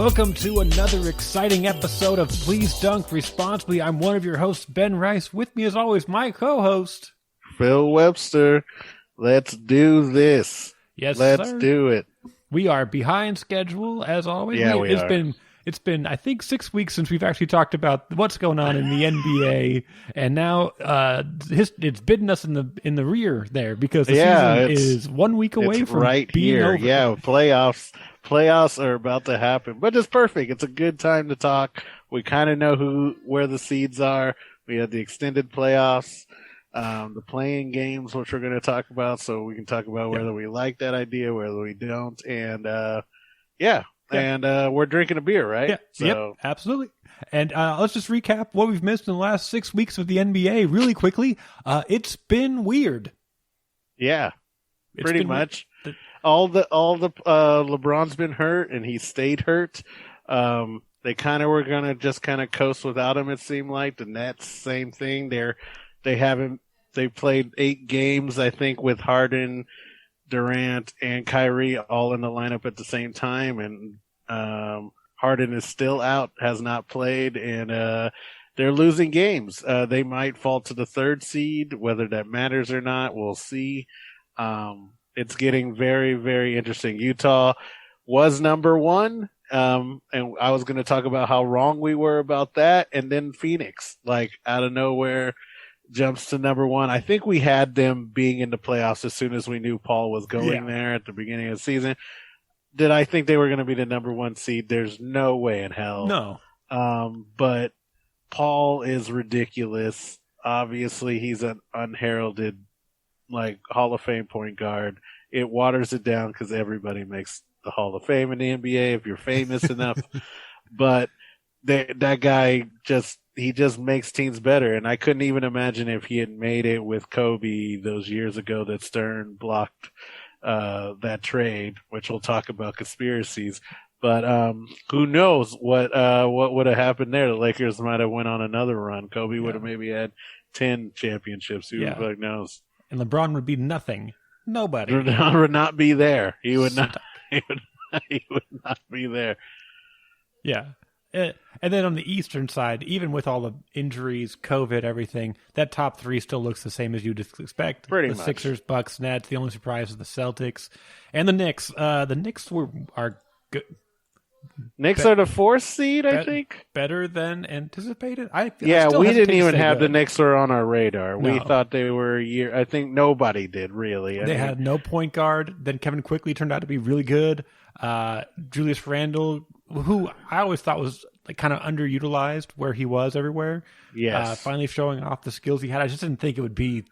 Welcome to another exciting episode of Please Dunk Responsibly. I'm one of your hosts, Ben Rice. With me, as always, my co-host, Phil Webster. Let's do this. Yes, Let's sir. do it. We are behind schedule, as always. Yeah, we are. It's been, I think, 6 weeks since we've actually talked about what's going on in the NBA, and now it's bidden us in the rear there because the season is 1 week away from right being here. over. Yeah, playoffs are about to happen, but it's perfect. It's a good time to talk. We kind of know where the seeds are. We had the extended playoffs, the playing games, which we're going to talk about, so we can talk about whether we like that idea, whether we don't, and And we're drinking a beer, right? Yeah. Yep, absolutely. And let's just recap what we've missed in the last 6 weeks of the NBA really quickly. It's been weird. Yeah, pretty much. All the LeBron's been hurt, and he stayed hurt. They kind of were gonna just kind of coast without him. It seemed like the Nets, same thing. They played 8 games, I think, with Harden, Durant, and Kyrie all in the lineup at the same time, and Harden is still out, has not played, and they're losing games. They might fall to the 3rd seed, whether that matters or not, we'll see. It's getting very, very interesting. Utah was number 1, and I was going to talk about how wrong we were about that, and then Phoenix, like out of nowhere, jumps to number 1. I think we had them being in the playoffs as soon as we knew Paul was going there at the beginning of the season. Did I think they were going to be the number 1 seed? There's no way in hell. No. But Paul is ridiculous. Obviously, he's an unheralded, Hall of Fame point guard. It waters it down because everybody makes the Hall of Fame in the NBA if you're famous enough. But that guy just makes teams better. And I couldn't even imagine if he had made it with Kobe those years ago that Stern blocked that trade, which we'll talk about conspiracies. But who knows what would have happened there? The Lakers might have went on another run. Kobe would have maybe had 10 championships. Who knows? And LeBron would be nothing. Nobody. LeBron would not be there. He would not. He would not be there. Yeah. And then on the Eastern side, even with all the injuries, COVID, everything, that top 3 still looks the same as you'd expect. Pretty much. The Sixers, Bucks, Nets. The only surprise is the Celtics and the Knicks. The Knicks are good. Knicks are the 4th seed, I think. Better than anticipated. We didn't even have the Knicks were on our radar. No. We thought they were a year. I think nobody did, really. They had no point guard. Then Kevin Quickly turned out to be really good. Julius Randle, who I always thought was kind of underutilized where he was everywhere. Yes. Finally showing off the skills he had. I just didn't think it would be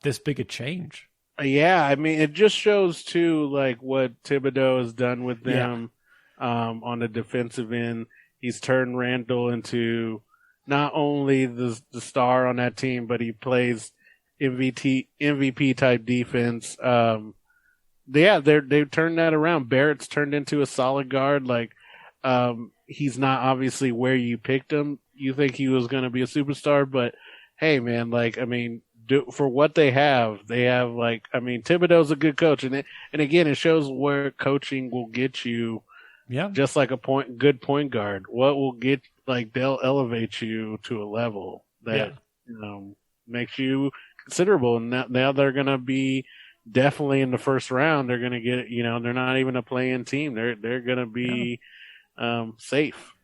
this big a change. Yeah, I mean, it just shows, too, what Thibodeau has done with them on the defensive end. He's turned Randall into not only the star on that team, but he plays MVP-type defense. They've turned that around. Barrett's turned into a solid guard. He's not obviously where you picked him. You think he was going to be a superstar, but hey, man, for what they have, Thibodeau's a good coach, and again, it shows where coaching will get you. Yeah, just like a good point guard, what will get they'll elevate you to a level that makes you considerable. And now they're going to be definitely in the first round. They're going to get they're not even a play-in team. They're going to be safe.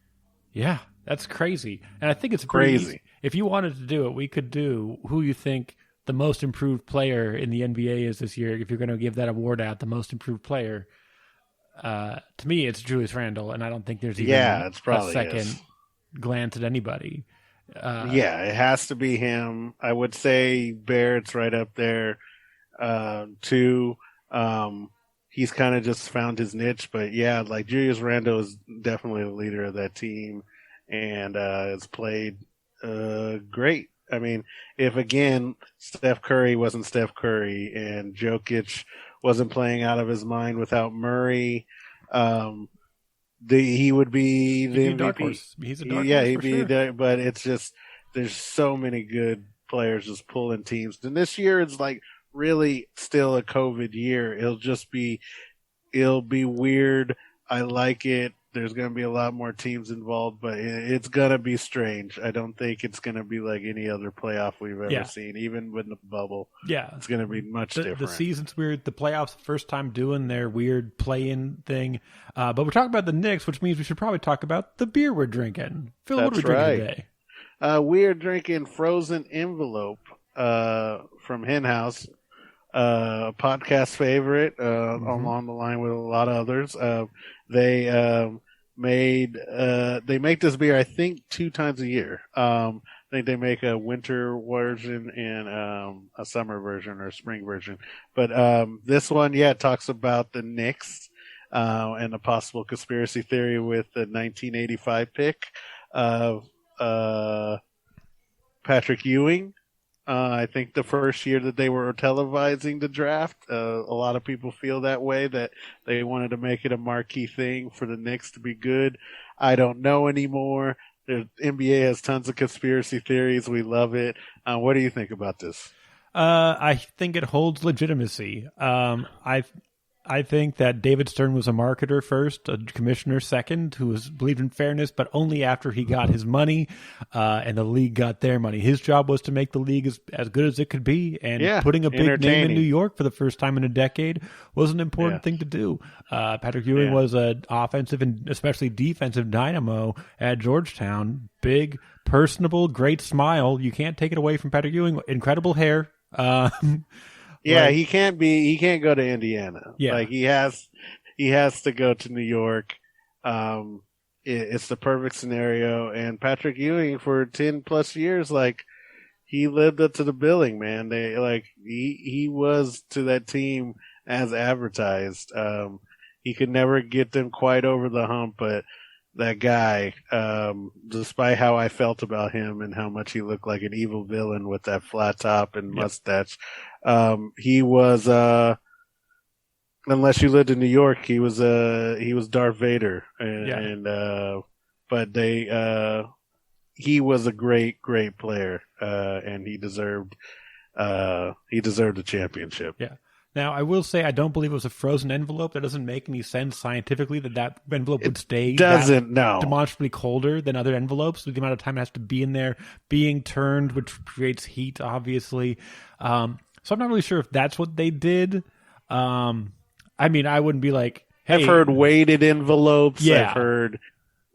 Yeah, that's crazy. And I think it's crazy. Easy. If you wanted to do it, we could do who you think the most improved player in the NBA is this year. If you're going to give that award out, the most improved player. To me, it's Julius Randle, and I don't think there's even a second glance at anybody. It has to be him. I would say Barrett's right up there, too. He's kind of just found his niche, but Julius Randle is definitely the leader of that team, and has played great. I mean, if again Steph Curry wasn't Steph Curry and Jokic wasn't playing out of his mind without Murray, he would be the MVP. He's a dark horse. He'd be sure. there, but it's just there's so many good players just pulling teams. And this year it's really still a COVID year. It'll be weird. I like it. There's going to be a lot more teams involved, but it's going to be strange. I don't think it's going to be like any other playoff we've ever seen, even with the bubble. Yeah. It's going to be much different. The season's weird. The playoffs, first time doing their weird play-in thing. But we're talking about the Knicks, which means we should probably talk about the beer we're drinking. Phil, what are we drinking today? We are drinking Frozen Envelope from Henhouse. Podcast favorite, along the line with a lot of others. They make this beer, I think, 2 times a year. I think they make a winter version and a summer version or a spring version. But this one, talks about the Knicks and a possible conspiracy theory with the 1985 pick of Patrick Ewing. I think the first year that they were televising the draft, a lot of people feel that way, that they wanted to make it a marquee thing for the Knicks to be good. I don't know anymore. The NBA has tons of conspiracy theories. We love it. What do you think about this? I think it holds legitimacy. I think that David Stern was a marketer first, a commissioner second, who believed in fairness, but only after he got his money and the league got their money. His job was to make the league as good as it could be, and putting a big name in New York for the first time in a decade was an important thing to do. Patrick Ewing was an offensive and especially defensive dynamo at Georgetown. Big, personable, great smile. You can't take it away from Patrick Ewing. Incredible hair. He can't go to Indiana. Yeah. Like he has to go to New York. It's the perfect scenario. And Patrick Ewing for 10 plus years, like he lived up to the billing, man. He was to that team as advertised. He could never get them quite over the hump, but that guy, despite how I felt about him and how much he looked like an evil villain with that flat top and mustache, he was, unless you lived in New York, he was Darth Vader. He was a great, great player, and he deserved a championship. Yeah. Now, I will say I don't believe it was a frozen envelope. That doesn't make any sense scientifically that envelope would stay demonstrably colder than other envelopes. The amount of time it has to be in there being turned, which creates heat, obviously. So I'm not really sure if that's what they did. I mean, I wouldn't be like, hey. I've heard weighted envelopes. Yeah. I've heard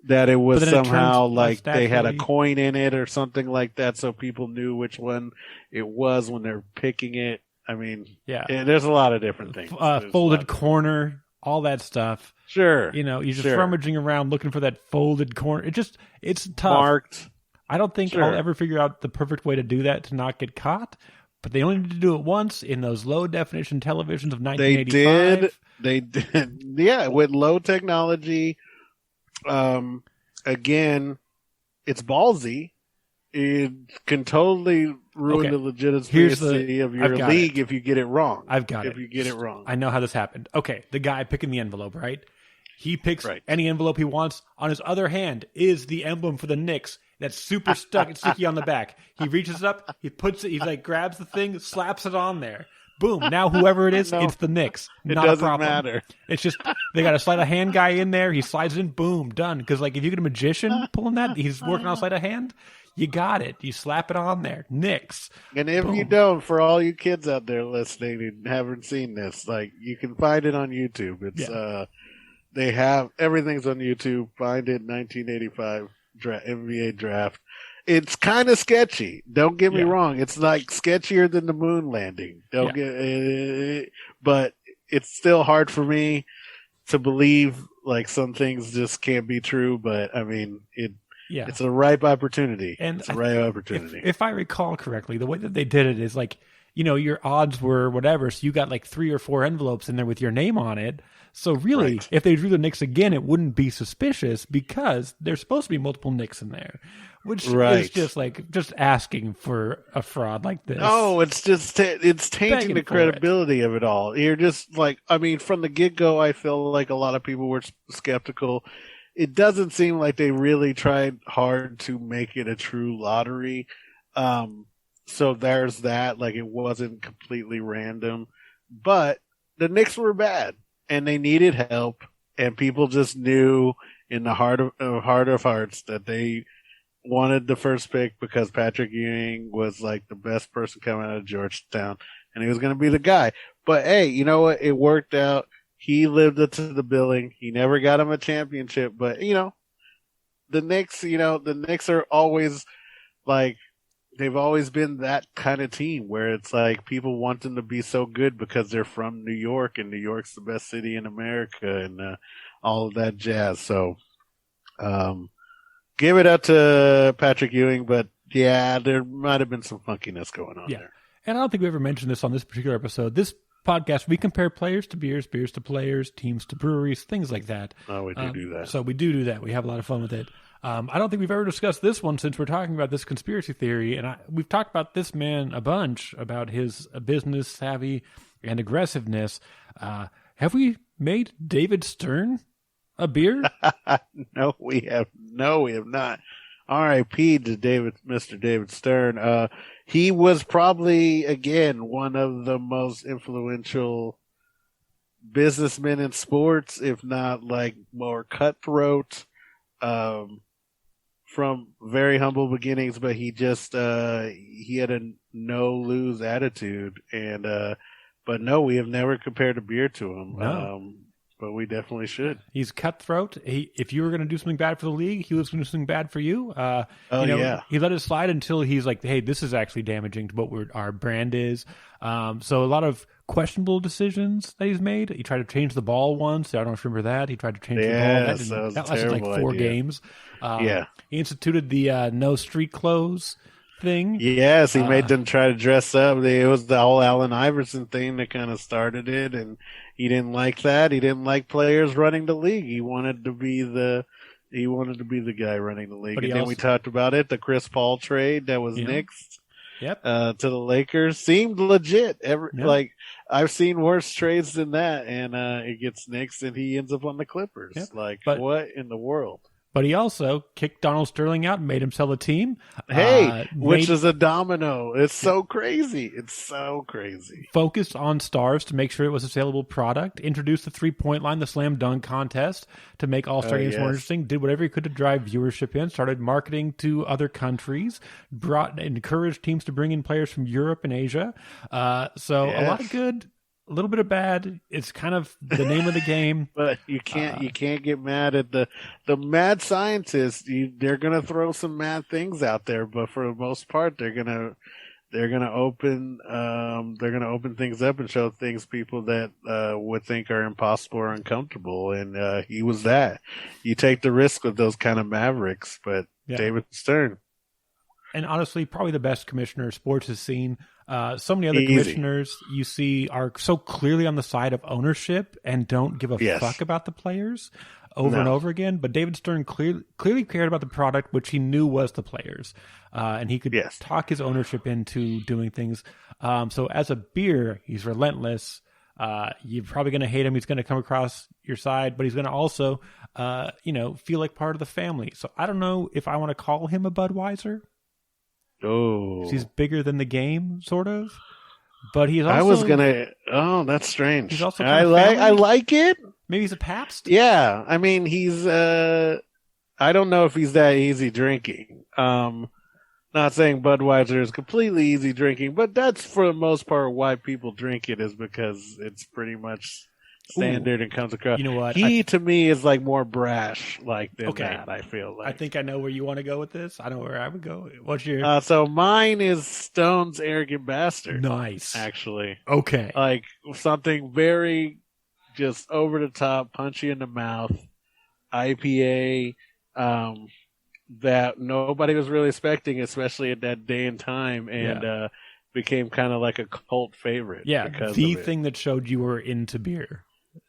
that it was somehow like they had a coin in it or something like that, so people knew which one it was when they're picking it. I mean, there's a lot of different things. Folded corner, all that stuff. Sure. You're just rummaging around looking for that folded corner. It's tough. Marked. I don't think I'll ever figure out the perfect way to do that to not get caught, but they only need to do it once in those low definition televisions of 1985. They did. Yeah, with low technology. Again, it's ballsy. It can totally ruin the legitimacy of your league if you get it wrong. If you get it wrong. I know how this happened. Okay, the guy picking the envelope, right? He picks any envelope he wants. On his other hand is the emblem for the Knicks that's super stuck and sticky on the back. He reaches up, he puts it, he grabs the thing, slaps it on there. Boom. Now whoever it is, it's the Knicks. Not a problem. It doesn't matter. It's just, they got a sleight of hand guy in there. He slides it in, boom, done. Because if you get a magician pulling that, he's working on sleight of hand. You got it. You slap it on there. Knicks. And if you don't, for all you kids out there listening and haven't seen this, you can find it on YouTube. It's they have everything's on YouTube. Find it 1985 NBA draft. It's kind of sketchy. Don't get me wrong. It's sketchier than the moon landing. But it's still hard for me to believe some things just can't be true. But I mean, it's a ripe opportunity. And it's a ripe opportunity. If I recall correctly, the way that they did it is your odds were whatever. So you got 3 or 4 envelopes in there with your name on it. So really, if they drew the Knicks again, it wouldn't be suspicious because there's supposed to be multiple Knicks in there, which is just asking for a fraud like this. Oh, it's tainting the credibility of it all. You're just from the get-go, I feel like a lot of people were skeptical. It doesn't seem like they really tried hard to make it a true lottery. So there's that. It wasn't completely random. But the Knicks were bad, and they needed help, and people just knew in the heart of hearts that they wanted the first pick because Patrick Ewing was like the best person coming out of Georgetown, and he was going to be the guy. But hey, you know what? It worked out. He lived up to the billing. He never got him a championship, but the Knicks are always like, they've always been that kind of team where it's like people want them to be so good because they're from New York, and New York's the best city in America, and all of that jazz. So, give it up to Patrick Ewing, but yeah, there might have been some funkiness going on there. And I don't think we ever mentioned this on this particular episode. This podcast, we compare players to beers, beers to players, teams to breweries, things like that. Oh, we do that. So we do that. We have a lot of fun with it. I don't think we've ever discussed this one since we're talking about this conspiracy theory. And we've talked about this man a bunch, about his business savvy and aggressiveness. Have we made David Stern a beer? No, we have not. R.I.P. to Mr. David Stern. He was probably, again, one of the most influential businessmen in sports, if not like more cutthroat, from very humble beginnings, but he just, he had a no-lose attitude. And, but no, we have never compared a beer to him. No. But we definitely should. He's cutthroat. If you were going to do something bad for the league, he was going to do something bad for you. He let it slide until he's like, hey, this is actually damaging to what our brand is. So a lot of questionable decisions that he's made. He tried to change the ball once. I don't remember that. He tried to change the ball. That lasted like 4 games. He instituted the no street clothes thing. Yes, he made them try to dress up. It was the whole Allen Iverson thing that kind of started it, and he didn't like that. He didn't like players running the league. He wanted to be the guy running the league. Then we talked about it. The Chris Paul trade that was Knicks to the Lakers seemed legit. Like, I've seen worse trades than that, and it gets Knicks, and he ends up on the Clippers. What in the world? But he also kicked Donald Sterling out and made him sell a team. Which is a domino. It's so crazy. Focused on stars to make sure it was a saleable product. Introduced the 3-point line, the slam dunk contest to make All-Star games more interesting. Did whatever he could to drive viewership in. Started marketing to other countries. Encouraged teams to bring in players from Europe and Asia. A lot of good. A little bit of bad. It's kind of the name of the game. But you can't get mad at the mad scientists. They're gonna throw some mad things out there, but for the most part, they're gonna open things up and show things people that would think are impossible or uncomfortable. And he was that. You take the risk with those kind of mavericks, but David Stern. And honestly, probably the best commissioner sports has seen. So many other commissioners you see are so clearly on the side of ownership and don't give a fuck about the players over and over again. But David Stern clearly cared about the product, which he knew was the players. And he could talk his ownership into doing things. So as a beer, he's relentless. You're probably going to hate him. He's going to come across your side, but he's going to also, feel like part of the family. So I don't know if I want to call him a Budweiser. Oh, he's bigger than the game, sort of. But he's also. I was gonna. Oh, that's strange. He's also. I like it. Maybe he's a Pabst. Yeah, I mean, he's. I don't know if he's that easy drinking. Not saying Budweiser is completely easy drinking, but that's for the most part why people drink it, is because it's pretty much standard and comes across. You know what? To me is like more brash, than that. I feel like. I think I know where you want to go with this. I know where I would go. What's your? So mine is Stone's Arrogant Bastard. Nice, actually. Okay, like something very just over the top, punchy in the mouth, IPA, that nobody was really expecting, especially at that day and time, and became kind of like a cult favorite. Yeah, the thing that showed you were into beer.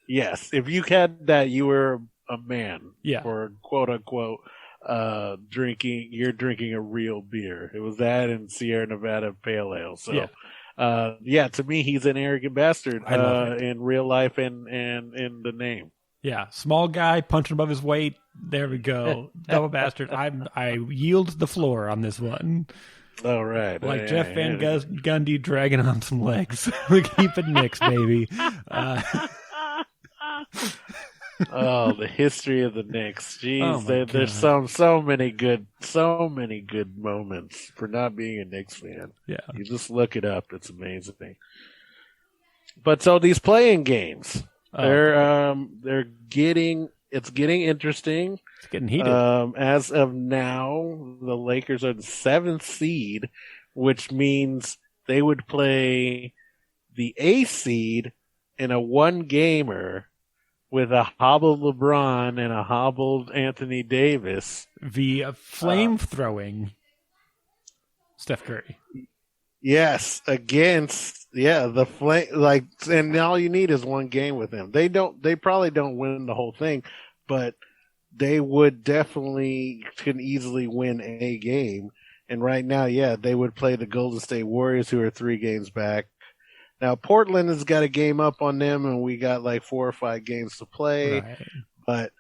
Yes, if you had that, you were a man. Yeah. Or quote unquote, drinking a real beer. It was that and Sierra Nevada Pale Ale. So, to me, he's an arrogant bastard in real life and in the name. Yeah, small guy punching above his weight. There we go, double bastard. I yield the floor on this one. All right. Like Jeff Van Gundy dragging on some legs. We keep it Knicks, baby. Oh, the history of the Knicks. Oh Jeez, there's so many good moments for not being a Knicks fan. Yeah. You just look it up. It's amazing. But so these playing games, they're getting interesting. It's getting heated. As of now, the Lakers are the 7th seed, which means they would play the 8th seed in a one-gamer with a hobbled LeBron and a hobbled Anthony Davis. The flame-throwing Steph Curry. Yes, against the flame, and all you need is one game with them. They probably don't win the whole thing, but they would definitely could easily win a game. And right now, they would play the Golden State Warriors, who are 3 games back. Now, Portland has got a game up on them, and we got like 4 or 5 games to play. Right. But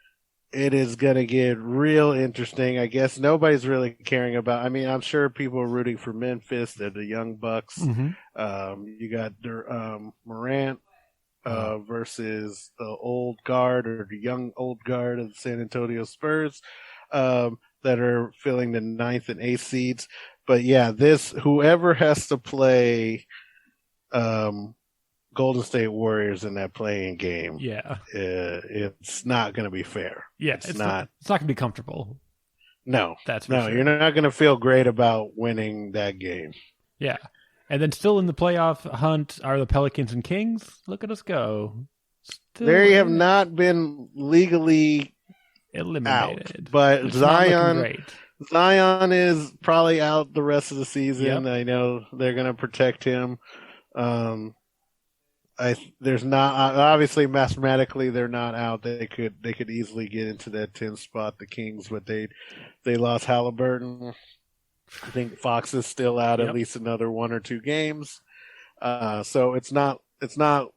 it is going to get real interesting. I guess nobody's really caring about. I mean, I'm sure people are rooting for Memphis. They're the young Bucks. Mm-hmm. You got Morant versus the old guard or the young old guard of the San Antonio Spurs that are filling the 9th and 8th seeds. But whoever has to play Golden State Warriors in that playing game, it's not going to be fair. Yeah, it's not going to be comfortable. No, that's for sure. You're not going to feel great about winning that game. Yeah, and then still in the playoff hunt are the Pelicans and Kings. Look at us go! They have not been legally eliminated, out, but Zion is probably out the rest of the season. Yep. I know they're going to protect him. There's not obviously mathematically they're not out. They could easily get into that 10th spot, the Kings, but they lost Halliburton. I think Fox is still out at least another 1 or 2 games. So it's not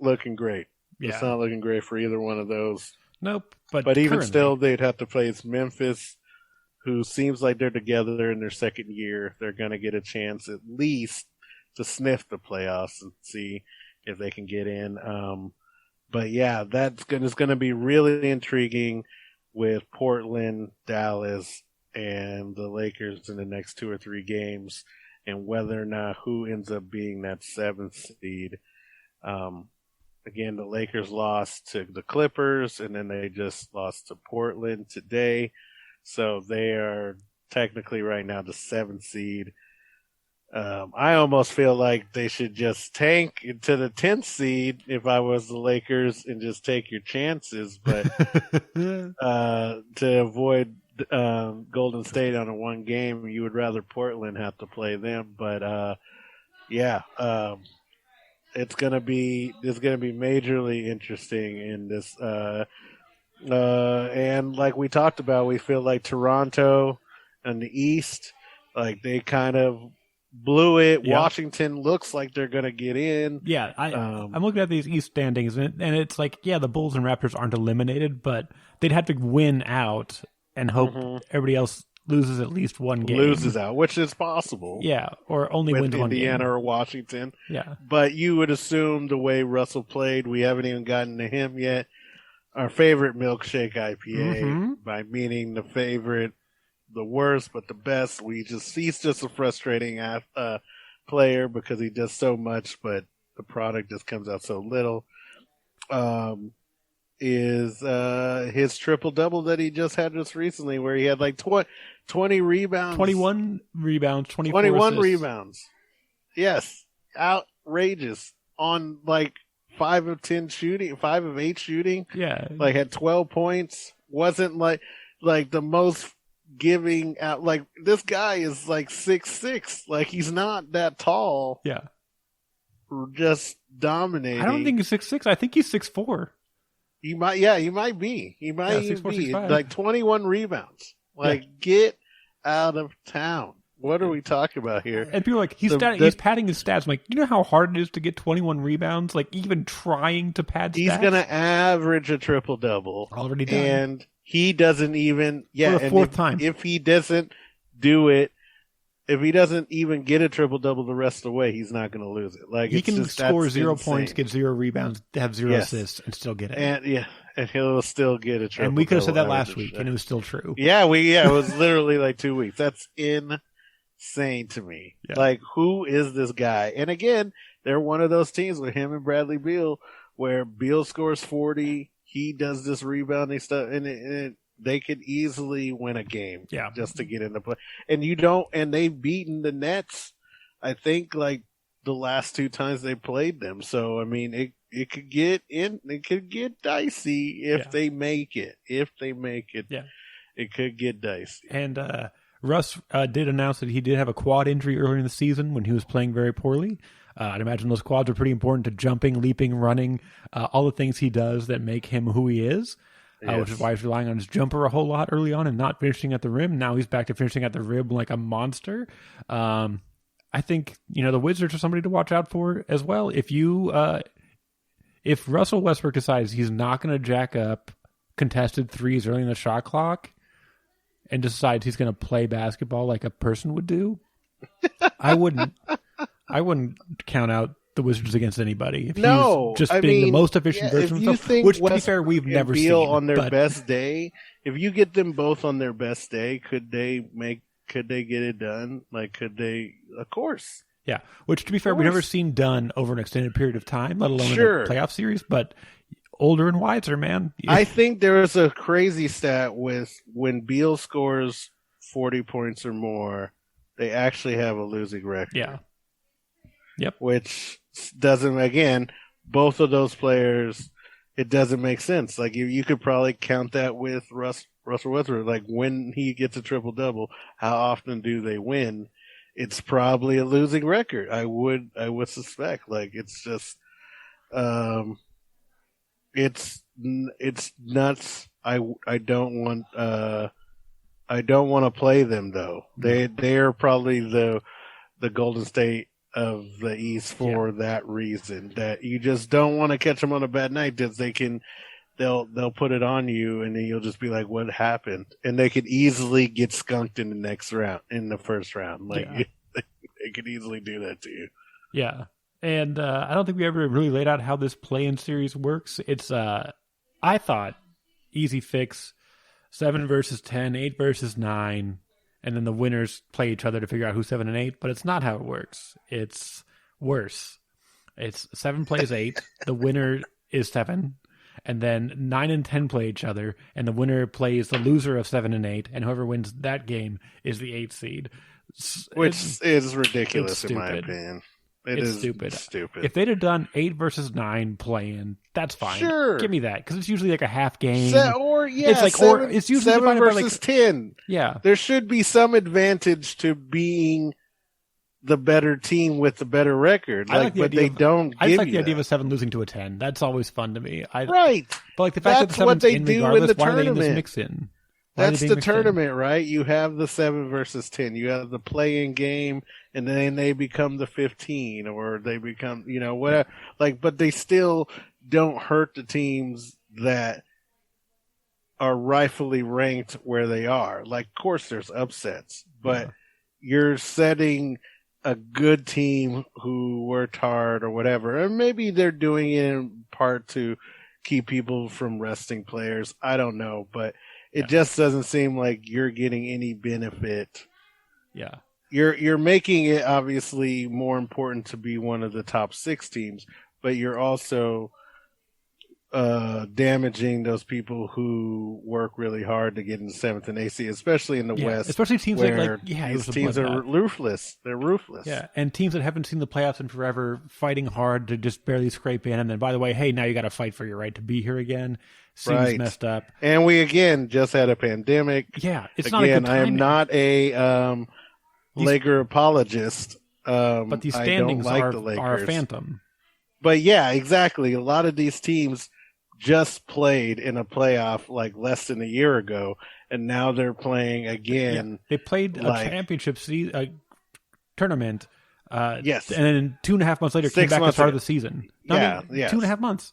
looking great. Yeah. It's not looking great for either one of those. Nope. But even still, they'd have to play Memphis, who seems like they're together in their second year. They're going to get a chance at least to sniff the playoffs and see if they can get in. But it's going to be really intriguing with Portland, Dallas, and the Lakers in the next 2 or 3 games, and whether or not who ends up being that 7th seed. Again, the Lakers lost to the Clippers, and then they just lost to Portland today. So they are technically right now the 7th seed. I almost feel like they should just tank to the 10th seed if I was the Lakers and just take your chances. But to avoid Golden State on a one game, you would rather Portland have to play them. But it's gonna be majorly interesting in this. And like we talked about, we feel like Toronto and the East, like they kind of blew it. Yep. Washington looks like they're going to get in. Yeah, I'm looking at these East standings, and it's like, the Bulls and Raptors aren't eliminated, but they'd have to win out and hope everybody else loses at least one game. Loses out, which is possible. Yeah, or only wins one game. Indiana or Washington. Yeah. But you would assume the way Russell played, we haven't even gotten to him yet. Our favorite milkshake IPA, by meaning the favorite, the worst, but the best. He's just a frustrating player because he does so much, but the product just comes out so little. Is his triple-double that he just had just recently, where he had like 20 rebounds. 21 rebounds, 21 assists. rebounds. Yes. Outrageous. On like 5 of 8 shooting. Yeah. Like had 12 points. Wasn't like the most giving out. Like this guy is like 6'6". Like he's not that tall. Yeah. Just dominating. I don't think he's 6'6". I think he's 6'4". He might be. He might even 6'4", be. 6'5". Like 21 rebounds. Like get out of town. What are we talking about here? And people are like, he's padding his stats. I'm like, you know how hard it is to get 21 rebounds? Like, even trying to pad stats? He's going to average a triple-double. Already done. And he doesn't even... For the fourth time. If he doesn't do it, if he doesn't even get a triple-double the rest of the way, he's not going to lose it. Like he can score 0 points, get 0 rebounds, have 0 assists, and still get it. and he'll still get a triple. And we could have said that last week, and it was still true. Yeah, it was literally like 2 weeks. That's insane to me. Yeah. Like, who is this guy? And again, they're one of those teams with him and Bradley Beal, where Beal scores 40, he does this rebounding stuff, and they could easily win a game. Yeah, just to get in the play. And they've beaten the Nets, I think, like the last 2 times they played them. So I mean, it could get dicey if they make it. If they make it, it could get dicey. And Russ did announce that he did have a quad injury earlier in the season when he was playing very poorly. I'd imagine those quads are pretty important to jumping, leaping, running, all the things he does that make him who he is. Which is why he's relying on his jumper a whole lot early on and not finishing at the rim. Now he's back to finishing at the rim like a monster. I think, the Wizards are somebody to watch out for as well. If Russell Westbrook decides he's not going to jack up contested threes early in the shot clock and decides he's going to play basketball like a person would do, I wouldn't count out the Wizards against anybody. If being the most efficient version of himself, which, to be fair, we've never seen. On their best day, if you get them both on their best day, could they get it done? Like, could they? Of course. Yeah, which, to be fair, we've never seen done over an extended period of time, let alone in a playoff series, but older and wiser, man. I think there is a crazy stat with when Beal scores 40 points or more, they actually have a losing record. Yeah. Yep. Which doesn't, again, both of those players, it doesn't make sense. Like, you could probably count that with Russell Westbrook. Like, when he gets a triple-double, how often do they win? It's probably a losing record. I would suspect. Like, it's just, it's nuts. I don't want to play them though. They're probably the Golden State of the East for that reason, that you just don't want to catch them on a bad night, because they'll put it on you, and then you'll just be like, what happened? And they could easily get skunked in the first round. Like, they could easily do that to you. Yeah. And I don't think we ever really laid out how this play-in series works. It's, I thought, easy fix, 7 versus 10, 8 versus 9, and then the winners play each other to figure out who's 7 and 8. But it's not how it works. It's worse. It's 7 plays 8, the winner is 7, and then 9 and 10 play each other, and the winner plays the loser of 7 and 8, and whoever wins that game is the 8th seed. Which is ridiculous in my opinion. It's stupid. If they'd have done 8 versus 9 play-in, that's fine. Sure. Give me that, because it's usually like a half game. It's usually 7 versus 10. Yeah. There should be some advantage to being the better team with the better record. But they don't. I like the idea of a 7 losing to a 10. That's always fun to me. Right. But like the fact that the 7's in regardless, why are they in this mix-in? That's the tournament, right? You have the 7 versus 10. You have the play-in game, and then they become the 15, or they become, whatever. Like, but they still don't hurt the teams that are rightfully ranked where they are. Like, of course, there's upsets, but you're setting a good team who worked hard or whatever, and maybe they're doing it in part to keep people from resting players. I don't know, but it just doesn't seem like you're getting any benefit. Yeah. You're making it obviously more important to be one of the top 6 teams, but you're also damaging those people who work really hard to get in the 7th and 8th seed, especially in the West. Especially teams these teams are ruthless. They're ruthless. Yeah, and teams that haven't seen the playoffs in forever, fighting hard to just barely scrape in, and then, by the way, hey, now you got to fight for your right to be here again. Seems messed up. And we, again, just had a pandemic. Yeah, it's not a good timing. I am not a Laker apologist. But these standings are a phantom. But yeah, exactly. A lot of these teams just played in a playoff like less than a year ago, and now they're playing again. Yeah, they played a championship tournament. Yes. And then 2.5 months later came back and started the season. 2.5 months.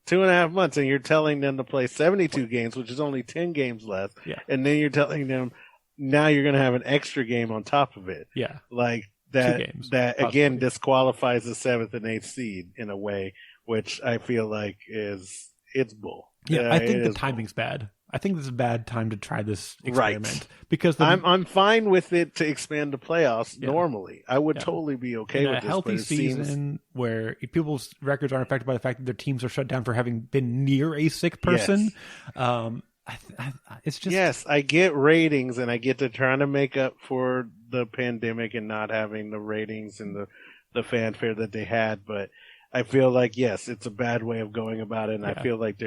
2.5 months, and you're telling them to play 72 games, which is only 10 games left. Yeah. And then you're telling them now you're going to have an extra game on top of it. Yeah. Like that, 2 games, that again disqualifies the 7th and 8th seed in a way, which I feel like it's bull. Yeah, I think the timing's bad. I think this is a bad time to try this experiment. Right. Because I'm fine with it to expand the playoffs normally. I would totally be okay with a healthy season where people's records aren't affected by the fact that their teams are shut down for having been near a sick person. Yes. It's just... Yes, I get ratings, and I get to trying to make up for the pandemic and not having the ratings and the fanfare that they had. But I feel like, yes, it's a bad way of going about it, and I feel like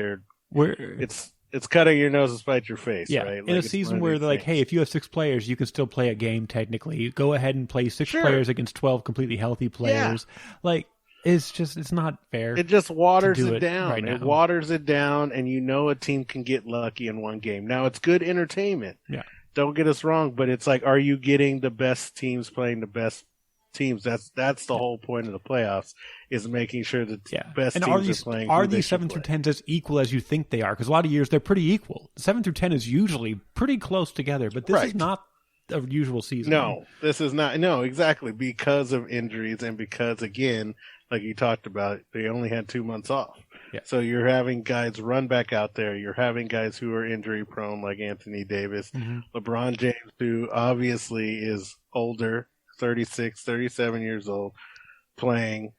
it's cutting your nose to spite your face, right? In a season where they're like, hey, if you have 6 players, you can still play a game technically. You go ahead and play 6 players against 12 completely healthy players. Like, it's not fair. It just waters it down. Right, it waters it down, and a team can get lucky in one game. Now, it's good entertainment. Yeah. Don't get us wrong, but it's like, are you getting the best teams playing the best teams? That's the whole point of the playoffs, is making sure that the best teams are playing. Are these 7 through 10s as equal as you think they are? Because a lot of years they're pretty equal. 7 through 10 is usually pretty close together, but this is not a usual season. No, this is not. No, exactly, because of injuries and because, again, like you talked about, they only had 2 months off. Yeah. So you're having guys run back out there. You're having guys who are injury prone, like Anthony Davis, LeBron James, who obviously is older, 36, 37 years old, playing.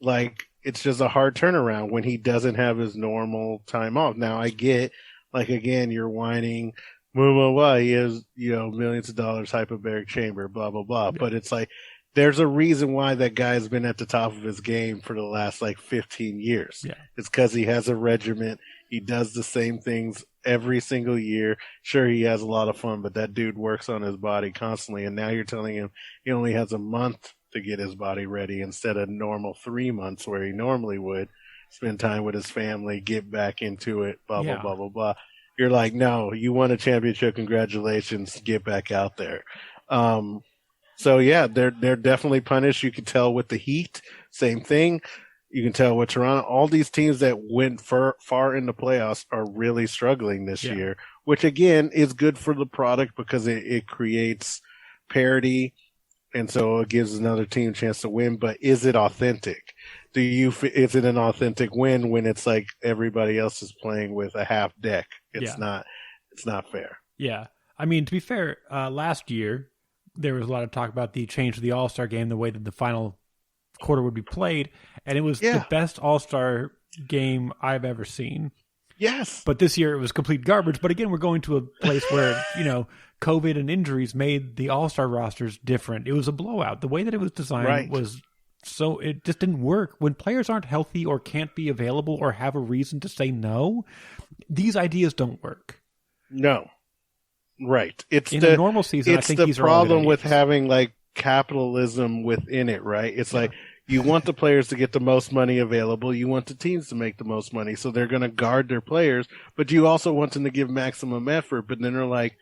Like, it's just a hard turnaround when he doesn't have his normal time off. Now, I get, like, again, you're whining, blah, blah, blah. He has, millions of dollars, hyperbaric chamber, blah, blah, blah. Yeah. But it's like, there's a reason why that guy's been at the top of his game for the last, 15 years. Yeah. It's because he has a regiment. He does the same things every single year. Sure, he has a lot of fun, but that dude works on his body constantly. And now you're telling him he only has a month to get his body ready instead of normal 3 months where he normally would spend time with his family, get back into it, blah, blah, blah, blah, blah. You're like, no, you won a championship. Congratulations. Get back out there. So yeah, they're definitely punished. You can tell with the Heat, same thing. You can tell with Toronto. All these teams that went far in the playoffs are really struggling this year, which again is good for the product because it creates parity, and so it gives another team a chance to win. But is it authentic? Is it an authentic win when it's like everybody else is playing with a half deck? It's not. It's not fair. Yeah, I mean, to be fair, last year there was a lot of talk about the change to the All-Star game, the way that the final quarter would be played, and it was the best All-Star game I've ever seen. Yes. But this year it was complete garbage. But again, we're going to a place where, COVID and injuries made the All-Star rosters different. It was a blowout. The way that it was designed was so it just didn't work. When players aren't healthy or can't be available or have a reason to say no, these ideas don't work. No. Right. It's in a normal season. I think the problem with having capitalism within it, right? It's like you want the players to get the most money available. You want the teams to make the most money, so they're going to guard their players. But you also want them to give maximum effort. But then they're like,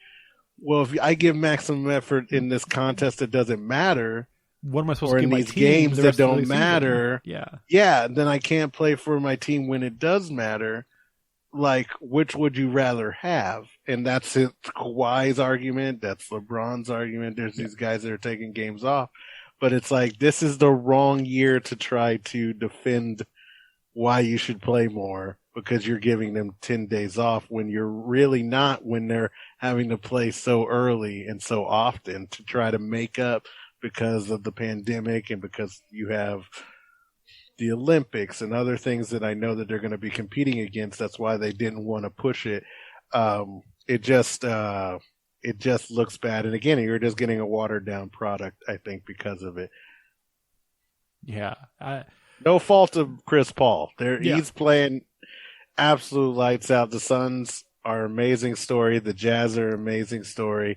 well, if I give maximum effort in this contest that doesn't matter, what am I supposed or to give in my these team games the that rest of the don't matter? Season? Then I can't play for my team when it does matter. Like, which would you rather have? And that's it. Kawhi's argument. That's LeBron's argument. There's these guys that are taking games off. But it's like, this is the wrong year to try to defend why you should play more, because you're giving them 10 days off when you're really not, when they're having to play so early and so often to try to make up because of the pandemic and because you have the Olympics and other things that I know that they're going to be competing against. That's why they didn't want to push it. It just looks bad. And again, you're just getting a watered down product, I think, because of it. Yeah. No fault of Chris Paul. He's playing absolute lights out. The Suns are an amazing story. The Jazz are an amazing story.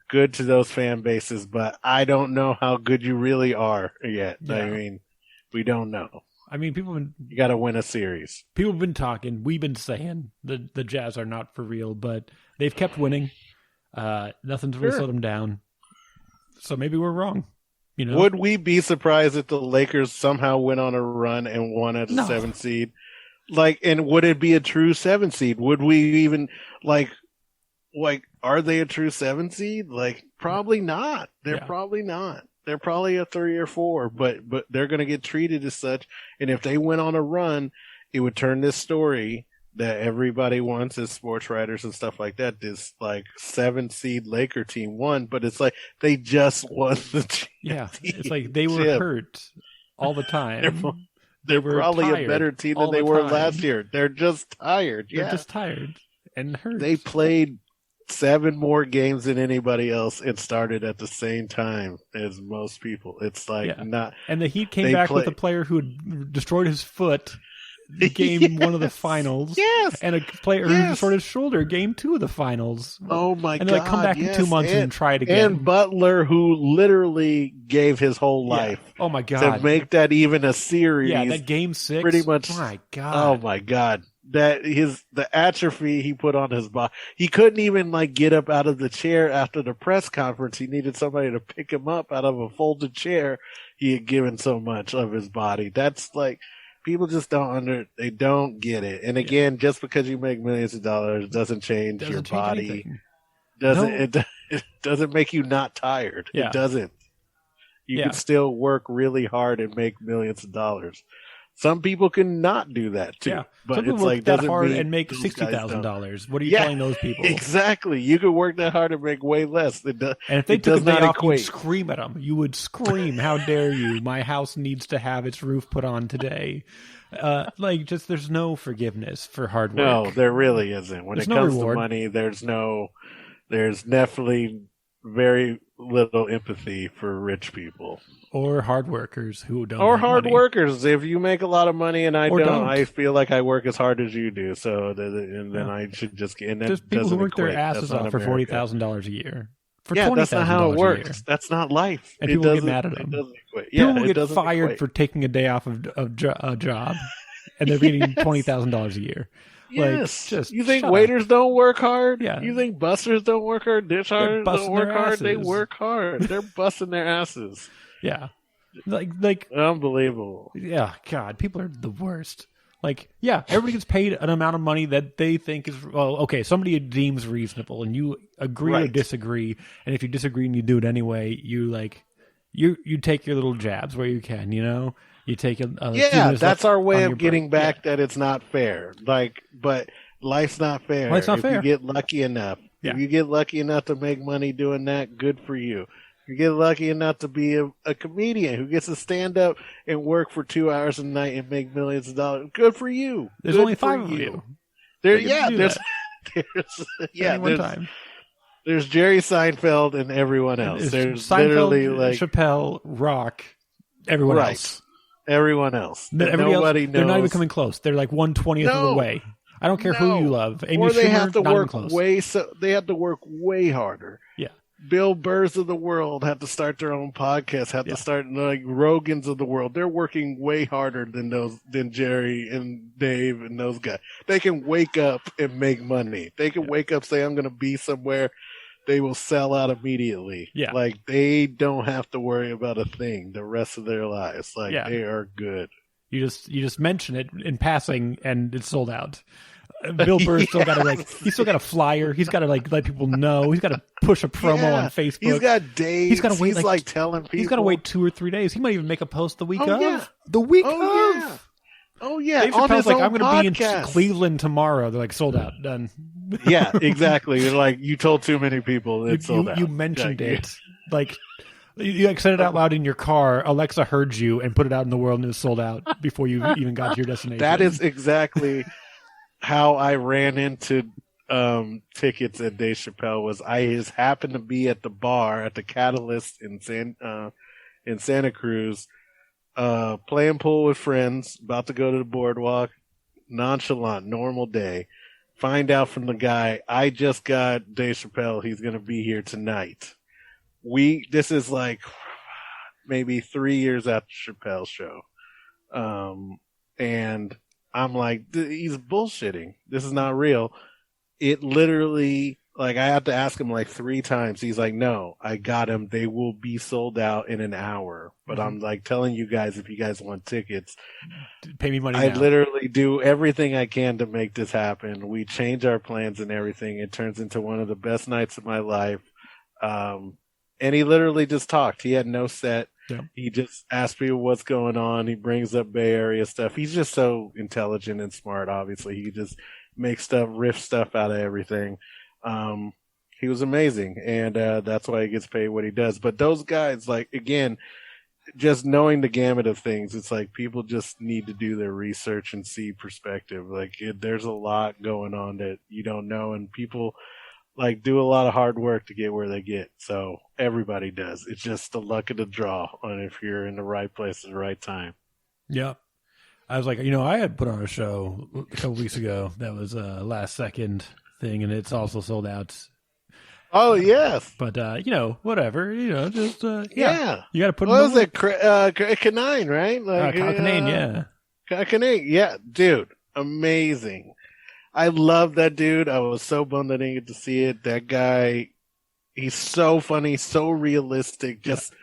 Good to those fan bases, but I don't know how good you really are yet. Yeah. I mean, we don't know. I mean, you got to win a series. People have been talking. We've been saying the Jazz are not for real, but they've kept winning. Nothing's really slowed them down. So maybe we're wrong. Would we be surprised if the Lakers somehow went on a run and won as a 7th seed? And would it be a true 7 seed? Would we even are they a true 7 seed? Probably not. They're probably not. They're probably a 3 or 4, but they're going to get treated as such. And if they went on a run, it would turn this story that everybody wants as sports writers and stuff like that. This like 7-seed Laker team won, but it's like they just won the championship. Yeah, it's like they were hurt all the time. They're probably a better team than they were last year. They're just tired. They're just tired and hurt. They played 7 more games than anybody else and started at the same time as most people. It's like not. And the Heat came back with a player who had destroyed his foot. Game 1 of the finals, and a player who destroyed his shoulder. Game 2 of the finals. Oh my god! And come back in 2 months and try it again. And Butler, who literally gave his whole life. Oh my god! To make that even a series. Yeah, that Game 6. Pretty much. My god! Oh my god! The atrophy he put on his body. He couldn't even like get up out of the chair after the press conference. He needed somebody to pick him up out of a folded chair. He had given so much of his body. That's like. People just they don't get it. And again, just because you make millions of dollars doesn't change your body. It doesn't make you not tired. It doesn't. You can still work really hard and make millions of dollars. Some people can not do that too. Yeah. But some people it's work like that hard and make $60,000. What are you telling those people? Exactly. You could work that hard and make way less. And if they took a day off, you'd scream at them. You would scream, "How dare you? My house needs to have its roof put on today." There's no forgiveness for hard work. No, there really isn't. When it comes to money, there's definitely very little empathy for rich people. Or hard workers who don't. Or hard workers. If you make a lot of money and I don't, I feel like I work as hard as you do. So then I should just get. There's people who work their asses off for $40,000 a year. That's not how it works. That's not life. And people get mad at them. People will get fired for taking a day off of a job, and they're getting $20,000 a year. Yes. You think waiters don't work hard? Yeah. You think busters don't work hard? Dishwashers don't work hard? They work hard. They're busting their asses. Yeah. Like unbelievable. Yeah, God, people are the worst. Everybody gets paid an amount of money that they think is somebody deems reasonable, and you agree or disagree. And if you disagree and you do it anyway, you take your little jabs where you can. You take that's our way of getting back that it's not fair. But life's not fair. Life's not fair. You get lucky enough. Yeah. If you get lucky enough to make money doing that, good for you. You get lucky enough to be a comedian who gets to stand up and work for 2 hours a night and make millions of dollars. Good for you. There's only 5 of you. There's Jerry Seinfeld and everyone else. There's Seinfeld, literally Chappelle, Rock, everyone else. Everyone else. Nobody knows. They're not even coming close. They're like 1/20th of the way. I don't care who you love. Amy or they Schumer, have to not work even close. they have to work way harder. Yeah. Bill Burrs of the world have to start their own podcast, to start like Rogans of the world. They're working way harder than Jerry and Dave and those guys. They can wake up and make money. They can wake up, say, I'm going to be somewhere. They will sell out immediately. Yeah. Like they don't have to worry about a thing the rest of their lives. They are good. You just mention it in passing and it's sold out. Bill Burr still got to he's still got a flyer. He's got to let people know. He's got to push a promo on Facebook. He's got days. He's got to wait. He's telling people. He's got to wait 2 or 3 days. He might even make a post the week of. Yeah. The week of. Yeah. Oh yeah. Dave Chappelle's I'm going to be in Cleveland tomormer. They're sold out. Done. Yeah, exactly. They're you told too many people. It's sold out. You mentioned it. You said it out loud in your car. Alexa heard you and put it out in the world, and it was sold out before you even got to your destination. That is exactly how I ran into tickets at Dave Chappelle. Was I just happened to be at the bar at the Catalyst in Santa Cruz, playing pool with friends, about to go to the boardwalk, nonchalant, normal day. Find out from the guy, I just got Dave Chappelle. He's going to be here tonight. This is maybe 3 years after Chappelle's show. And I'm like, he's bullshitting. This is not real. It literally, I had to ask him 3 times. He's like, no, I got him. They will be sold out in an hour. But I'm telling you guys, if you guys want tickets, pay me money. I literally do everything I can to make this happen. We change our plans and everything. It turns into one of the best nights of my life. And he literally just talked. He had no set. Yeah. He just asked people what's going on. He brings up Bay Area stuff. He's just so intelligent and smart, obviously. He just make stuff, riff stuff out of everything. He was amazing, and that's why he gets paid what he does. But those guys, like, again, just knowing the gamut of things, it's like people just need to do their research and see perspective. Like, there's a lot going on that you don't know, and people like do a lot of hard work to get where they get. So everybody does. It's just the luck of the draw on if you're in the right place at the right time. Yeah. I was like, I had put on a show a couple weeks ago that was a last second thing, and it's also sold out. Oh, yes. But, whatever, just, yeah. You got to put what was it? Canine, right? Like, Canane, yeah. Canane, yeah. Dude, amazing. I love that dude. I was so bummed I didn't get to see it. That guy, he's so funny, so realistic. Just,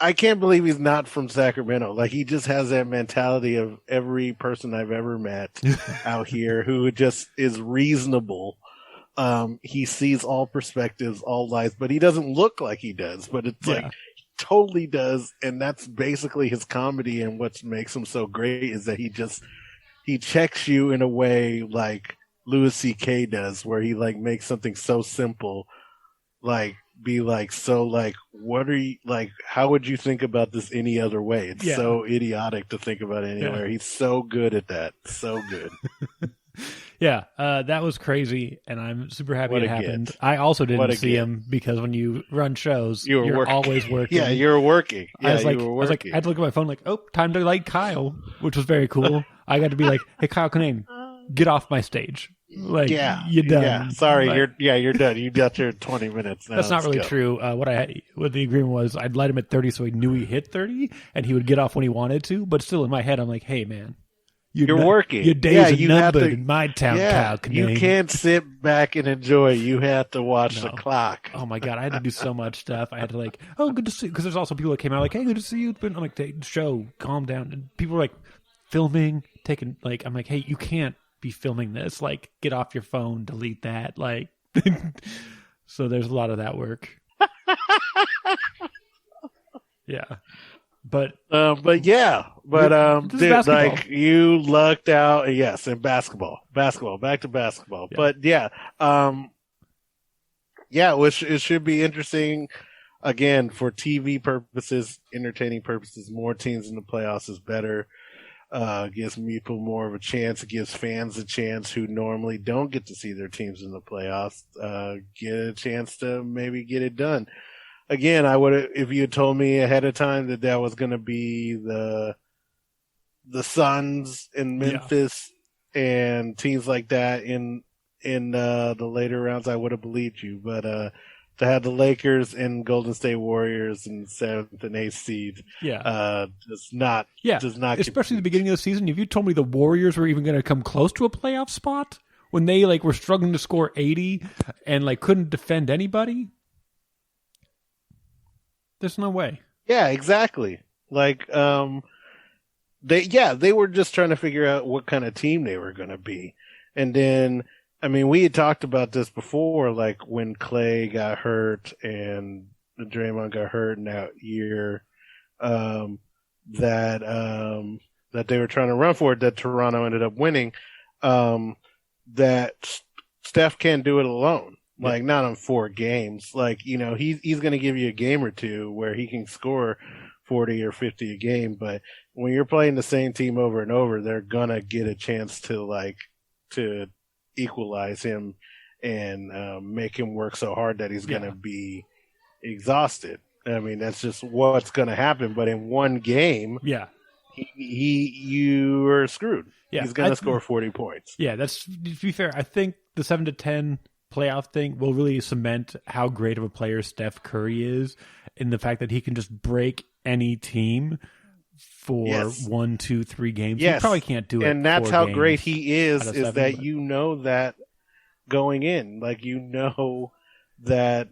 I can't believe he's not from Sacramento. Like, he just has that mentality of every person I've ever met out here who just is reasonable. He sees all perspectives, all lives, but he doesn't look like he does. But it's like, he totally does. And that's basically his comedy. And what makes him so great is that he checks you in a way like Louis C.K. does, where he like makes something so simple, like be like, so like, what are you like? How would you think about this any other way? It's so idiotic to think about it anywhere. He's so good at that. So good. Yeah, that was crazy, and I'm super happy it happened. I also didn't see him because when you run shows, you're always working. Yeah, you're working. Yeah, I was like, I had to look at my phone, like, oh, time to like Kyle, which was very cool. I got to be like, hey, Kyle Canane, get off my stage. Like, you're done. Yeah, sorry, you're done. You got your 20 minutes now. That's not really true. What the agreement was, I'd let him at 30 so he knew he hit 30, and he would get off when he wanted to. But still, in my head, I'm like, hey, man. You're working. Your days are numbered in my town, Kyle Canane. You can't sit back and enjoy. You have to watch the clock. Oh, my God. I had to do so much stuff. I had to like, oh, good to see you. Because there's also people that came out like, hey, good to see you. I'm like, hey, show, calm down. And people were like filming, taking, like, I'm like, hey, you can't be filming this. Like, get off your phone, delete that. Like, so there's a lot of that work. Yeah. But dude, like you lucked out. Yes, in basketball, back to basketball. Yeah. But which it should be interesting. Again, for TV purposes, entertaining purposes, more teams in the playoffs is better. Gives people more of a chance. It gives fans a chance who normally don't get to see their teams in the playoffs. Get a chance to maybe get it done. Again, I would have, if you had told me ahead of time that was going to be the Suns in Memphis and teams like that in the later rounds, I would have believed you. But to have the Lakers and Golden State Warriors in 7th and 8th seed, does not. Especially at the beginning of the season, if you told me the Warriors were even going to come close to a playoff spot when they like were struggling to score 80 and like couldn't defend anybody. There's no way. Yeah, exactly. Like, they were just trying to figure out what kind of team they were going to be. And then, I mean, we had talked about this before, like when Clay got hurt and Draymond got hurt in that year, that they were trying to run for it, that Toronto ended up winning, that Steph can't do it alone. Like, not on 4 games. Like, he's going to give you a game or two where he can score 40 or 50 a game. But when you're playing the same team over and over, they're going to get a chance to equalize him and make him work so hard that he's going to be exhausted. I mean, that's just what's going to happen. But in one game, you are screwed. Yeah, he's going to score 40 points. Yeah, that's, to be fair, I think the 7-10 playoff thing will really cement how great of a player Steph Curry is in the fact that he can just break any team for 1, 2, 3 games. He probably can't do it. And that's how great he is that that going in. Like, that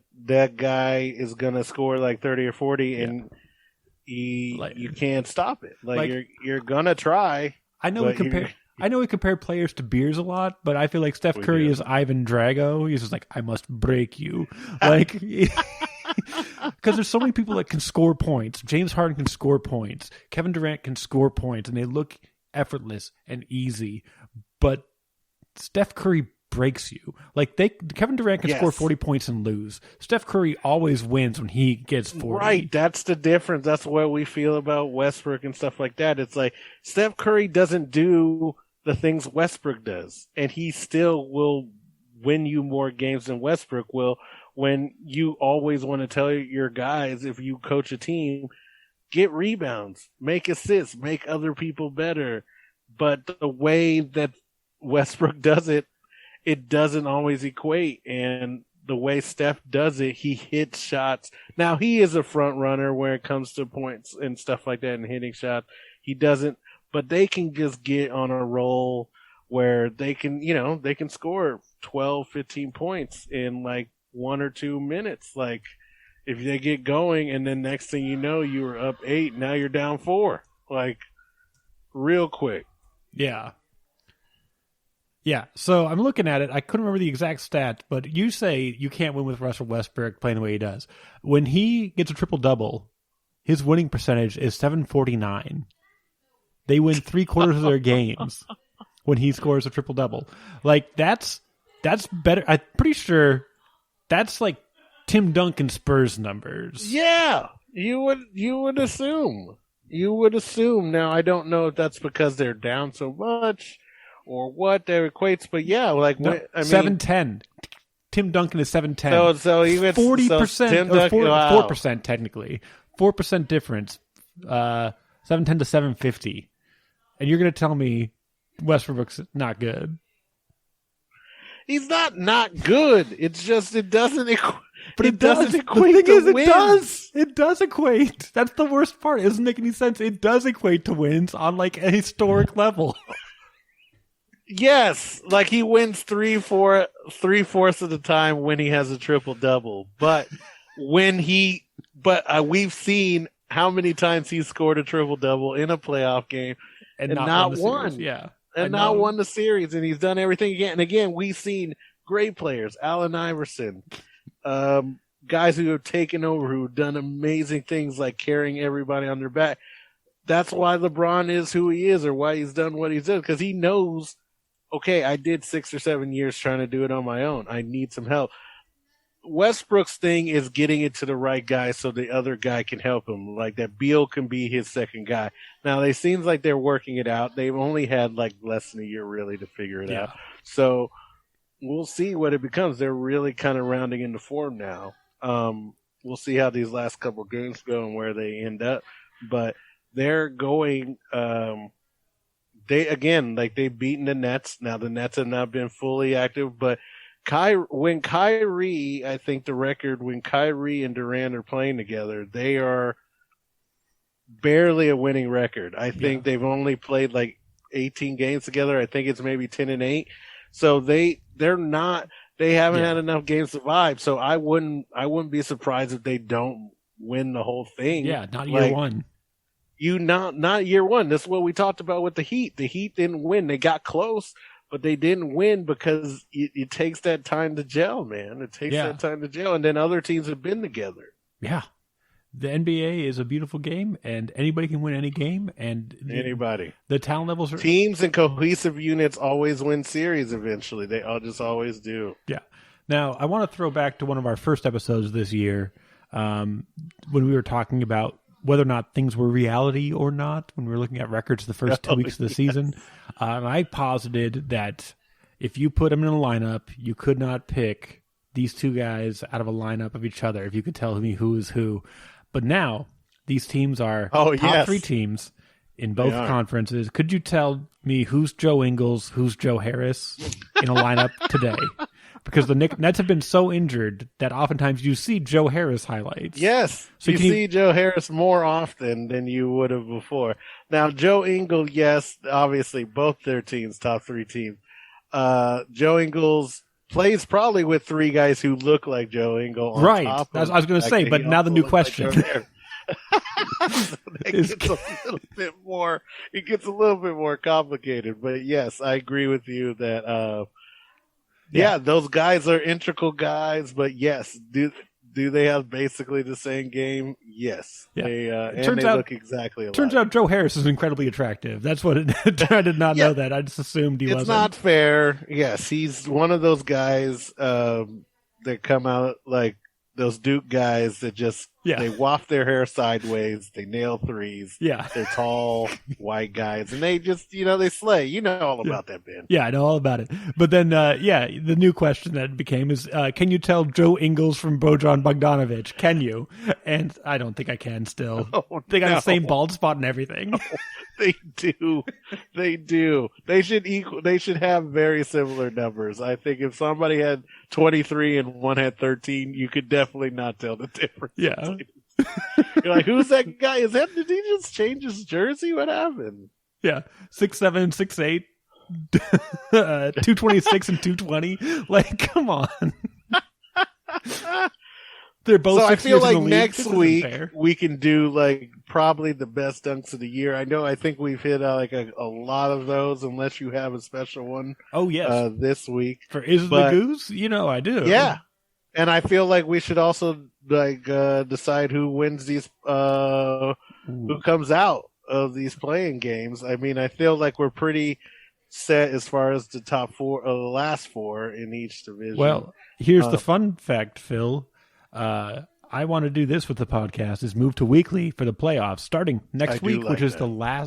guy is going to score like 30 or 40 and you can't stop it. Like you're going to try. I know we compare players to beers a lot, but I feel like Steph Curry is Ivan Drago. He's just like, I must break you. Like, because there's so many people that can score points. James Harden can score points. Kevin Durant can score points, and they look effortless and easy. But Steph Curry breaks you. Like Kevin Durant can score 40 points and lose. Steph Curry always wins when he gets 40. Right, that's the difference. That's what we feel about Westbrook and stuff like that. It's like Steph Curry doesn't do the things Westbrook does, and he still will win you more games than Westbrook will. When you always want to tell your guys, if you coach a team, get rebounds, make assists, make other people better. But the way that Westbrook does it, it doesn't always equate. And the way Steph does it, he hits shots. Now, he is a front runner when it comes to points and stuff like that and hitting shots. He doesn't, but they can just get on a roll where they can, they can score 12, 15 points in like 1 or 2 minutes. Like, if they get going and then next thing you know, you were up 8, now you're down 4. Like, real quick. Yeah. Yeah, so I'm looking at it. I couldn't remember the exact stat, but you say you can't win with Russell Westbrook playing the way he does. When he gets a triple-double, his winning percentage is .749. They win 3/4 of their games when he scores a triple-double. Like, that's better. I'm pretty sure that's like Tim Duncan Spurs numbers. Yeah, you would assume. You would assume. Now, I don't know if that's because they're down so much or what that equates, but yeah, like no, I mean, 710. Tim Duncan is 710. So even 40% or 4% technically, 4% difference. 710 to 750, and you're going to tell me Westbrook's not good? He's not good. It's just it doesn't. But it doesn't equate the thing to is, wins. It does. It does equate. That's the worst part. It doesn't make any sense. It does equate to wins on like a historic level. Yes, like he wins 3/4 of the time when he has a triple double. But we've seen how many times he scored a triple double in a playoff game and not won. Yeah, and not won the series. And he's done everything again. And again, we've seen great players, Allen Iverson, guys who have taken over, who have done amazing things like carrying everybody on their back. That's why LeBron is who he is, or why he's done what he's done, because he knows, okay, I did 6 or 7 years trying to do it on my own. I need some help. Westbrook's thing is getting it to the right guy so the other guy can help him. Like that Beal can be his second guy. Now, it seems like they're working it out. They've only had like less than a year really to figure it out. So we'll see what it becomes. They're really kind of rounding into form now. We'll see how these last couple of games go and where they end up. But they're going they've beaten the Nets. Now the Nets have not been fully active, but when Kyrie, I think the record when Kyrie and Durant are playing together, they are barely a winning record. I think they've only played like 18 games together. I think it's maybe 10-8. So they haven't had enough games to vibe. So I wouldn't be surprised if they don't win the whole thing. Yeah, not year one. Not year one. That's what we talked about with the Heat. The Heat didn't win. They got close, but they didn't win because it takes that time to gel, man. It takes that time to gel, and then other teams have been together. Yeah. The NBA is a beautiful game, and anybody can win any game. And anybody. The talent levels are... Teams and cohesive units always win series eventually. They all just always do. Yeah. Now, I want to throw back to one of our first episodes this year when we were talking about whether or not things were reality or not, when we were looking at records the first 2 weeks of the season. I posited that if you put them in a lineup, you could not pick these two guys out of a lineup of each other if you could tell me who is who. But now, these teams are top 3 teams in both conferences. Could you tell me who's Joe Ingles, who's Joe Harris in a lineup today? Because the Nets have been so injured that oftentimes you see Joe Harris highlights. Yes, so you see Joe Harris more often than you would have before. Now, Joe Ingles, yes, obviously both their teams, top 3 teams. Joe Ingles plays probably with 3 guys who look like Joe Ingles. Right, I was going to say, but now the new question. So it gets a little bit more complicated. But yes, I agree with you that those guys are integral guys, but yes, Do they have basically the same game? Yes. Yeah. They look exactly alike. Turns out Joe Harris is incredibly attractive. That's what I did not know that. I just assumed he wasn't. It's not fair. Yes, he's one of those guys that come out like those Duke guys that just they waft their hair sideways, they nail threes. Yeah. They're tall, white guys, and they just, they slay. You know all about that, Ben. Yeah, I know all about it. But then, the new question that became is, can you tell Joe Ingles from Bojan Bogdanovic? Can you? And I don't think I can still. Oh, they got the same bald spot and everything. No, they do. They do. They should have very similar numbers. I think if somebody had 23 and one had 13, you could definitely not tell the difference. Yeah. You're like, who's that guy? Did he just change his jersey? What happened? Yeah. 6'7", 6'8", 226 and 220. Like, come on. They're both. So I feel like next week we can do like probably the best dunks of the year. I think we've hit like a lot of those, unless you have a special one. Oh yes, this week for Is It The Gueuze? I do. Yeah, and I feel like we should also decide who wins these, who comes out of these playing games. I mean, I feel like we're pretty set as far as the top four, the last four in each division. Well, here's the fun fact, Phil. I want to do this with the podcast, is move to weekly for the playoffs starting next week, which is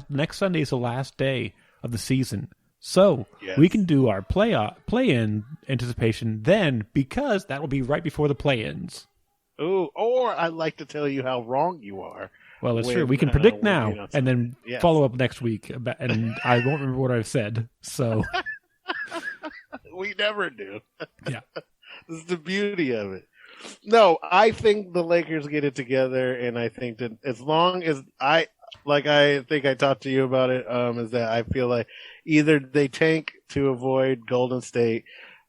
next Sunday is the last day of the season. So we can do our play-in anticipation then, because that will be right before the play-ins. Ooh, or I'd like to tell you how wrong you are. Well, that's true. We can predict now and then follow up next week, and I won't remember what I've said. So we never do. Yeah, this is the beauty of it. No, I think the Lakers get it together, and I think that as long as I think I talked to you about it, is that I feel like either they tank to avoid Golden State,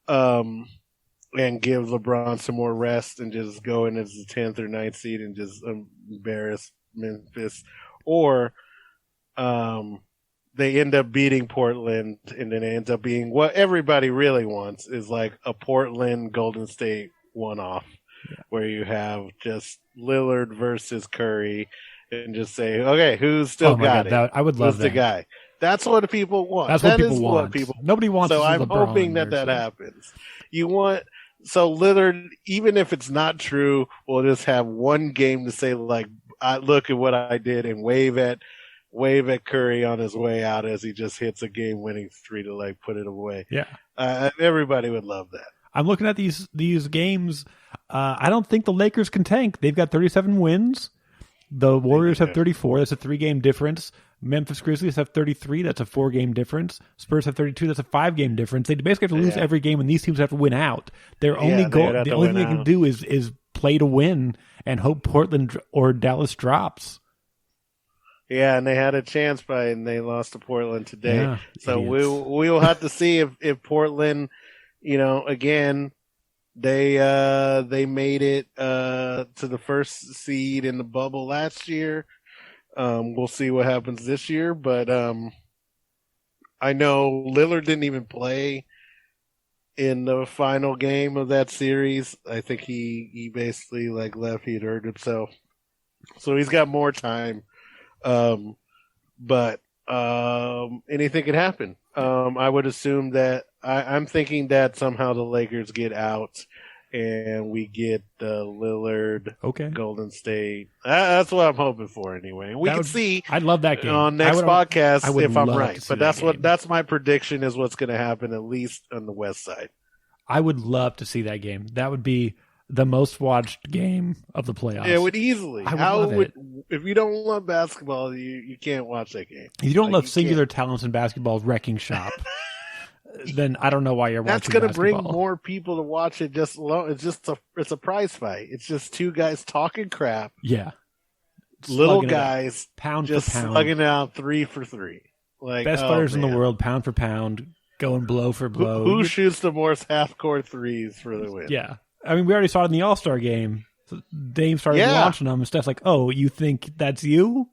and give LeBron some more rest and just go in as the 10th or 9th seed and just embarrass Memphis, or they end up beating Portland, and then it ends up being what everybody really wants, is like a Portland Golden State one-off, where you have just Lillard versus Curry, and just say, okay, who's still got it? I would love who's the guy? That's what people want. That's what people want. Nobody wants. So I'm LeBron hoping that happens. So Lillard, even if it's not true, we'll just have one game to say, like, look at what I did, and wave at Curry on his way out as he just hits a game-winning three to like put it away. Yeah, everybody would love that. I'm looking at these games. I don't think the Lakers can tank. They've got 37 wins. The Warriors have 34. That's a 3-game difference. Memphis Grizzlies have 33. That's a 4-game difference. Spurs have 32. That's a 5-game difference. They basically have to lose every game, and these teams have to win out. Their only goal, the only thing they can do is play to win and hope Portland or Dallas drops. Yeah, and they had a chance and they lost to Portland today. Yeah, so we will have to see if Portland, again, they made it to the first seed in the bubble last year. We'll see what happens this year, but I know Lillard didn't even play in the final game of that series. I think he basically left. He had hurt himself, so he's got more time. But anything could happen. I would assume that I'm thinking that somehow the Lakers get out and we get Lillard, Golden State. That's what I'm hoping for anyway. We can see. I'd love that game on next podcast if I'm right. But that's my prediction is what's going to happen, at least on the West Side. I would love to see that game. That would be the most watched game of the playoffs. It would easily. If you don't love basketball, you can't watch that game. If you don't love singular talents in basketball's wrecking shop, then I don't know why you're watching. That's going to bring more people to watch it. It's a prize fight. It's just two guys talking crap. Yeah, little guys pound just for pound, slugging out 3 for 3. Best players in the world, pound for pound, going blow for blow. Who shoots the most half-court threes for the win? Yeah. I mean, we already saw it in the All-Star game. Dame started launching them, and Steph's like, oh, you think that's you?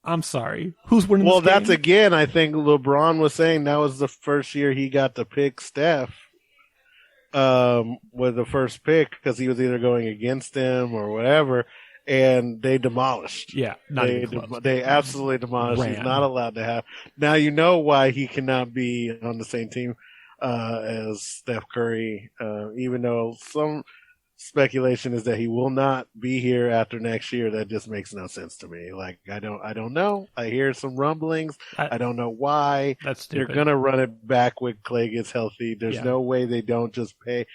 I'm sorry. Who's winning this game? Well, that's again, I think LeBron was saying that was the first year he got to pick Steph. with the first pick because he was either going against them or whatever, and they demolished. Yeah, they absolutely demolished. Ran. He's not allowed to have. Now you know why he cannot be on the same team as Steph Curry, even though some speculation is that he will not be here after next year. That just makes no sense to me. Like I don't know. I hear some rumblings. I don't know why. That's stupid. They're gonna run it back when Clay gets healthy. There's no way they don't just pay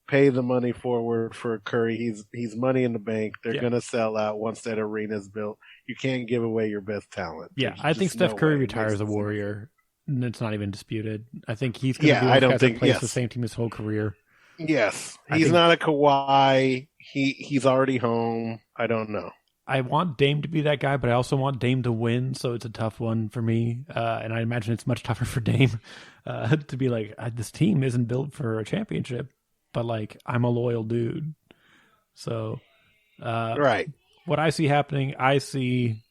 the money forward for Curry. He's money in the bank. They're gonna sell out once that arena's built. You can't give away your best talent. Yeah, I think Steph Curry retires a Warrior. It's not even disputed. I think he's going to be I don't think plays the same team his whole career. Yes, he's not a Kawhi. He's already home. I don't know. I want Dame to be that guy, but I also want Dame to win, so it's a tough one for me. And I imagine it's much tougher for Dame to be like, this team isn't built for a championship, but like I'm a loyal dude. So, right. What I see happening, I see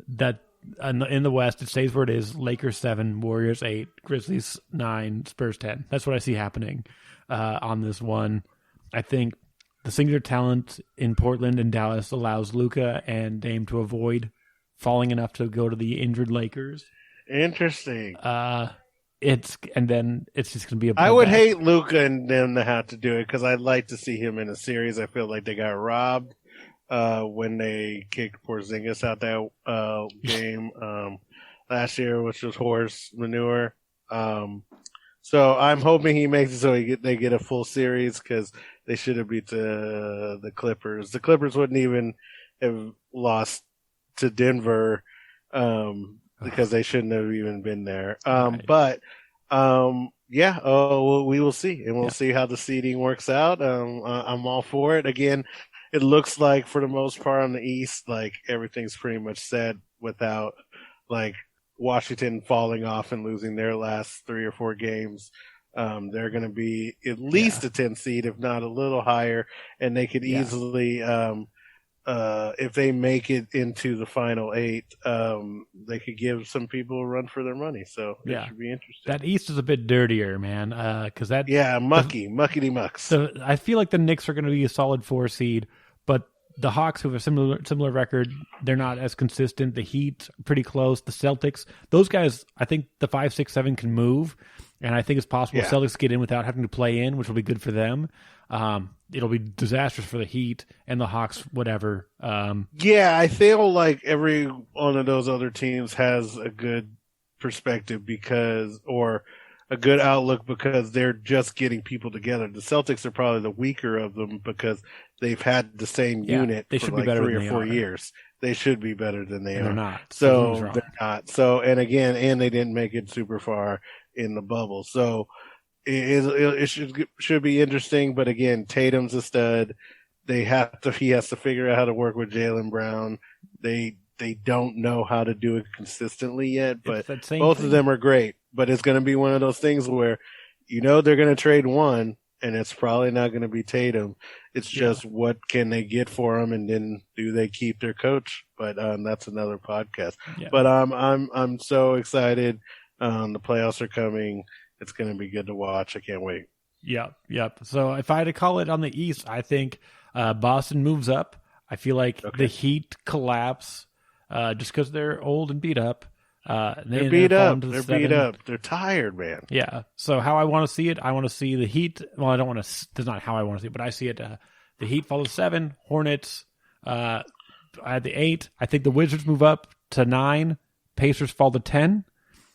that in the West, it stays where it is. Lakers 7, Warriors 8, Grizzlies 9, Spurs 10. That's what I see happening on this one. I think the singular talent in Portland and Dallas allows Luka and Dame to avoid falling enough to go to the injured Lakers. Interesting. It's just going to be a. I would hate Luka and them to have to do it because I'd like to see him in a series. I feel like they got robbed when they kicked Porzingis out that game last year, which was horse manure. So I'm hoping he makes it so they get a full series because they should have beat the Clippers. The Clippers wouldn't even have lost to Denver because they shouldn't have even been there. Right. But we will see, and we'll see how the seeding works out. I'm all for it. Again, it looks like for the most part on the East, like everything's pretty much set without like Washington falling off and losing their last 3 or 4 games. They're going to be at least a 10 seed, if not a little higher, and they could easily, if they make it into the final 8, they could give some people a run for their money. So it should be interesting. That East is a bit dirtier, man, because muckety mucks. So I feel like the Knicks are going to be a solid 4 seed, but the Hawks, who have a similar record, they're not as consistent. The Heat, pretty close. The Celtics, those guys, I think the 5, 6, 7 can move, and I think it's possible Celtics get in without having to play in, which will be good for them. It'll be disastrous for the Heat and the Hawks, whatever. I feel like every one of those other teams has a good perspective or a good outlook because they're just getting people together. The Celtics are probably the weaker of them because they've had the same unit for like 3 or 4 years. They should be better than they are. They're not. So they're not. So, and they didn't make it super far in the bubble. So it should be interesting. But again, Tatum's a stud. He has to figure out how to work with Jaylen Brown. They don't know how to do it consistently yet, but both of them are great. But it's going to be one of those things where, they're going to trade one, and it's probably not going to be Tatum. It's just what can they get for him, and then do they keep their coach? But that's another podcast. Yeah. But I'm so excited. The playoffs are coming. It's going to be good to watch. I can't wait. Yep. So if I had to call it on the East, I think Boston moves up. I feel like the Heat collapse just because they're old and beat up. They're beat up. They're tired, man. Yeah. So how I want to see it, I want to see the Heat. Well, I don't want to. That's not how I want to see it, but I see it. The Heat fall to 7. Hornets at the 8. I think the Wizards move up to 9. Pacers fall to 10.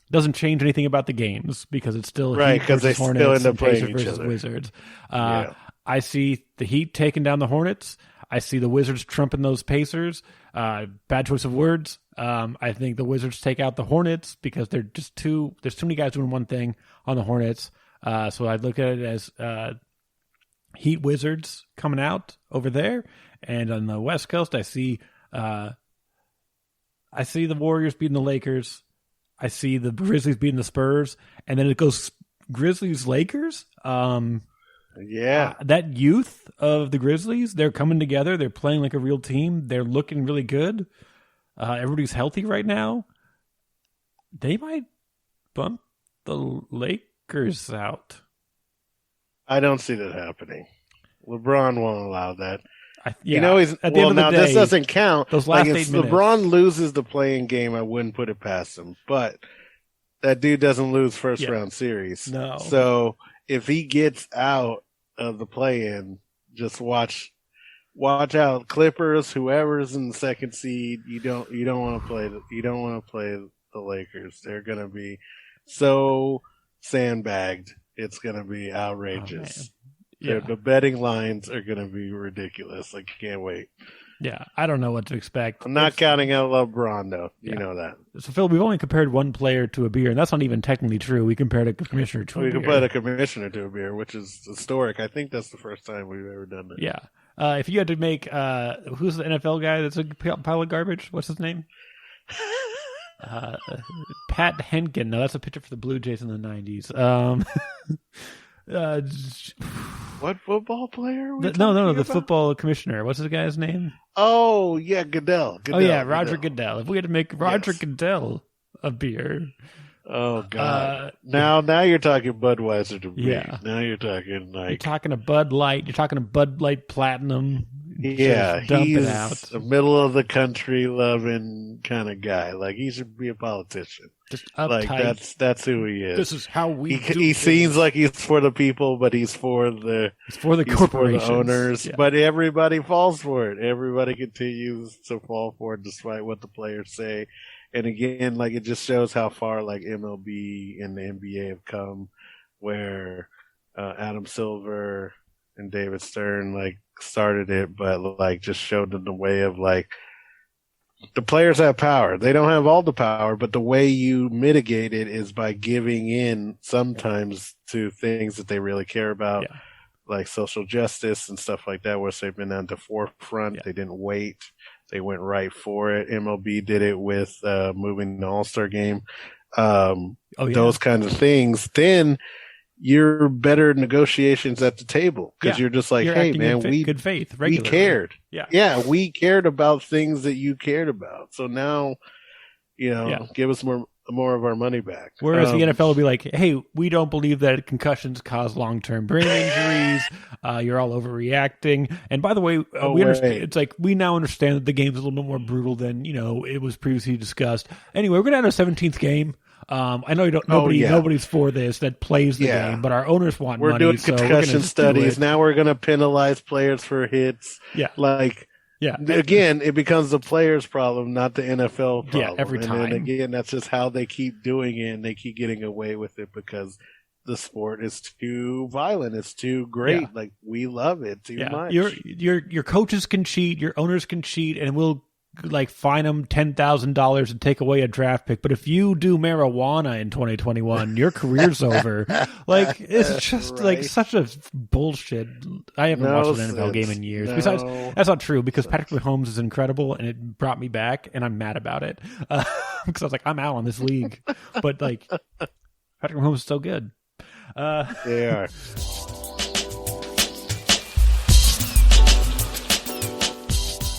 Doesn't change anything about the games because it's still right because they Hornets still end up playing Pacers each versus other. Wizards. I see the Heat taking down the Hornets. I see the Wizards trumping those Pacers. Bad choice of words. I think the Wizards take out the Hornets because they're just there's too many guys doing one thing on the Hornets. So I look at it as Heat Wizards coming out over there. And on the West Coast, I see the Warriors beating the Lakers. I see the Grizzlies beating the Spurs. And then it goes Grizzlies-Lakers. That youth of the Grizzlies, they're coming together. They're playing like a real team. They're looking really good. Everybody's healthy right now. They might bump the Lakers out. I don't see that happening. LeBron won't allow that. He's at the end of the day, this doesn't count. Those last 8 if minutes. LeBron loses the play-in game, I wouldn't put it past him. But that dude doesn't lose first-round series. No. So if he gets out of the play-in, just watch out. Clippers, whoever's in the second seed, you don't want to play the Lakers. They're going to be so sandbagged. It's going to be outrageous. The betting lines are going to be ridiculous. I can't wait. Yeah, I don't know what to expect. I'm not counting out LeBron, though. You know that. So, Phil, we've only compared one player to a beer, and that's not even technically true. We compared a commissioner to a beer. We compared a commissioner to a beer, which is historic. I think that's the first time we've ever done that. Yeah. If you had to make who's the NFL guy that's a pile of garbage? What's his name? Pat Henkin. No, that's a pitcher for the Blue Jays in the 90s. What football player? The football commissioner. What's his guy's name? Oh, yeah, Goodell. Roger Goodell. If we had to make Roger Goodell a beer. Oh, God. Now you're talking Budweiser to me. Yeah. Now you're talking You're talking a Bud Light. You're talking a Bud Light Platinum. Yeah, he's a middle of the country loving kind of guy. Like, he should be a politician. Just uptight. Like that's who he is. This is how we. He seems like he's for the people, but he's for the corporations, for the owners. Yeah. But everybody falls for it. Everybody continues to fall for it, despite what the players say. And again, like, it just shows how far like MLB and the NBA have come, where Adam Silver and David Stern like started it, but like just showed them the way of like. The players have power. They don't have all the power, but the way you mitigate it is by giving in sometimes to things that they really care about, like social justice and stuff like that, where they've been on the forefront. Yeah. They didn't wait. They went right for it. MLB did it with moving the All-Star game. Those kinds of things. Then you're better at negotiations at the table because you're just like, hey, man, good faith, regularly. We cared. Yeah, we cared about things that you cared about. So now, give us more of our money back. Whereas the NFL will be like, hey, we don't believe that concussions cause long-term brain injuries. You're all overreacting. And by the way, we understand. It's like we now understand that the game's a little bit more brutal than it was previously discussed. Anyway, we're going to have a 17th game. I know nobody's for this that plays the game, but our owners want money. We're doing concussion studies. Now we're going to penalize players for hits. Again, it becomes the players' problem, not the NFL problem. Yeah, every time. And then again, that's just how they keep doing it, and they keep getting away with it because the sport is too violent. It's too great. Yeah. Like, we love it too much. Your coaches can cheat, your owners can cheat, and we'll fine them $10,000 and take away a draft pick. But if you do marijuana in 2021, your career's over. Like, it's just such a bullshit. I haven't watched an NFL game in years. Besides, that's not true because Patrick Mahomes is incredible and it brought me back, and I'm mad about it because I was like, I'm out on this league. But Patrick Mahomes is so good. They are.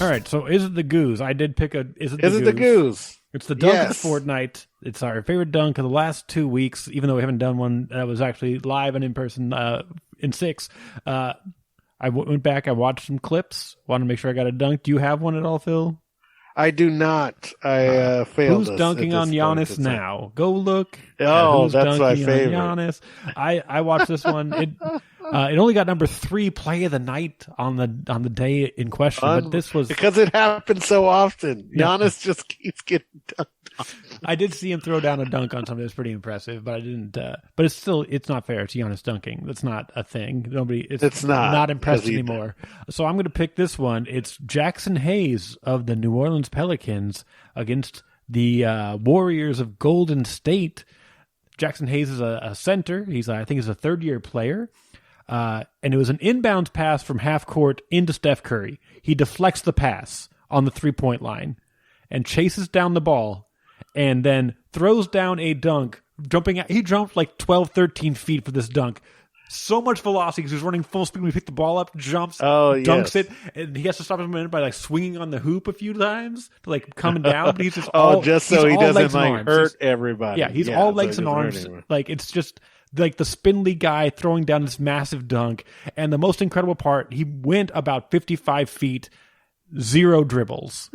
All right, so Is It The Gueuze? I did pick a Is It The Gueuze? It's the dunk of the fortnight. It's our favorite dunk of the last 2 weeks, even though we haven't done one that was actually live and in person in 6. I went back, I watched some clips, wanted to make sure I got a dunk. Do you have one at all, Phil? I do not. I failed. Who's dunking on Giannis now? Go look. Oh, that's my favorite. Giannis. I watched this one. It only got number 3 play of the night on the day in question, but this was because it happens so often. Giannis just keeps getting dunked on. I did see him throw down a dunk on something that's pretty impressive, but I didn't. But it's not fair. It's Giannis dunking. That's not a thing. It's not impressed anymore. So I'm going to pick this one. It's Jackson Hayes of the New Orleans Pelicans against the Warriors of Golden State. Jackson Hayes is a center. I think he's a third-year player. And it was an inbounds pass from half court into Steph Curry. He deflects the pass on the 3-point line and chases down the ball and then throws down a dunk. He jumped like 12, 13 feet for this dunk. So much velocity because he was running full speed when he picked the ball up, jumps, dunks it, and he has to stop him a minute by swinging on the hoop a few times to coming down. But he's just so he doesn't hurt everybody. Yeah, he's all legs and arms. It's just like the spindly guy throwing down this massive dunk. And the most incredible part, he went about 55 feet, 0 dribbles.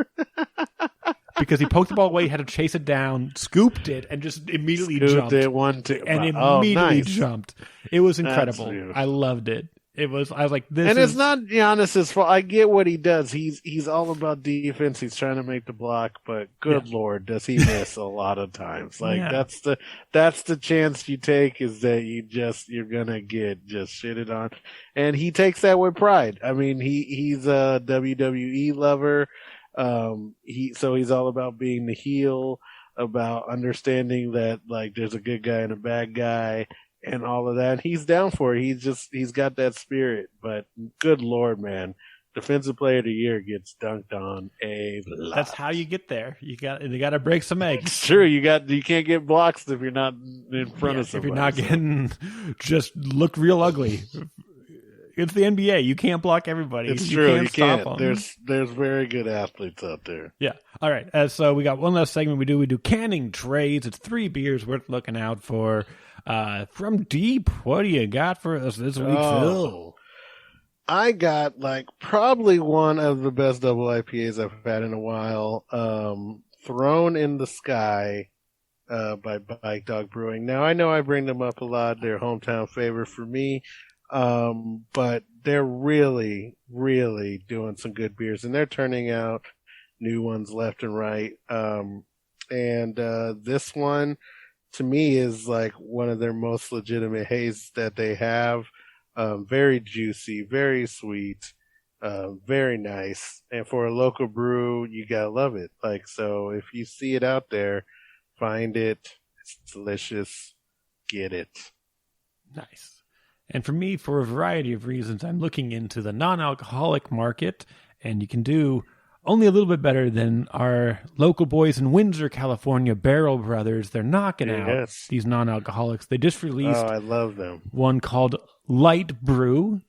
Because he poked the ball away, had to chase it down, scooped it, and just immediately jumped. It 1-2. And immediately jumped. It was incredible. I loved it. I was like, this and is... it's not Giannis's fault. I get what he does. He's all about defense. He's trying to make the block, but good Lord, does he miss a lot of times. Like that's the chance you take, is that you're gonna get just shitted on. And he takes that with pride. I mean, he's a WWE lover. So he's all about being the heel, about understanding that like there's a good guy and a bad guy. And all of that, he's down for it. He's got that spirit. But good Lord, man, Defensive Player of the Year gets dunked on a lot. That's how you get there. You got to break some eggs. It's true. You can't get blocks if you're not in front of somebody. If you're not getting just look real ugly. It's the NBA. You can't block everybody. It's true. You can't. Stop them. There's very good athletes out there. Yeah. All right. So we got one last segment. We do Canning Treys. It's 3 beers worth looking out for. From deep, what do you got for us this week, Phil? I got like probably one of the best double IPAs I've had in a while. Thrown in the Sky by Bike Dog Brewing. Now I know I bring them up a lot. They're a hometown favorite for me. But they're really, really doing some good beers, and they're turning out new ones left and right. This one, to me, is like one of their most legitimate haze that they have. Very juicy, very sweet, very nice. And for a local brew, you gotta love it. Like, so if you see it out there, find it. It's delicious. Get it. Nice. And for me, for a variety of reasons, I'm looking into the non-alcoholic market, and you can do only a little bit better than our local boys in Windsor, California, Barrel Brothers. They're knocking out these non-alcoholics. They just released I love them. One called Light Brew.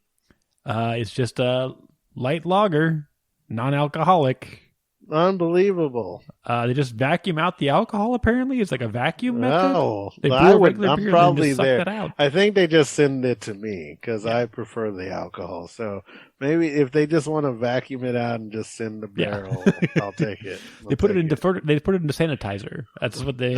It's just a light lager, non-alcoholic. Unbelievable. They just vacuum out the alcohol, apparently. It's like a vacuum method. No, they I'm probably there. That out. I think they just send it to me because I prefer the alcohol. So maybe if they just want to vacuum it out and just send the barrel, I'll take it. They put it into sanitizer. That's what they...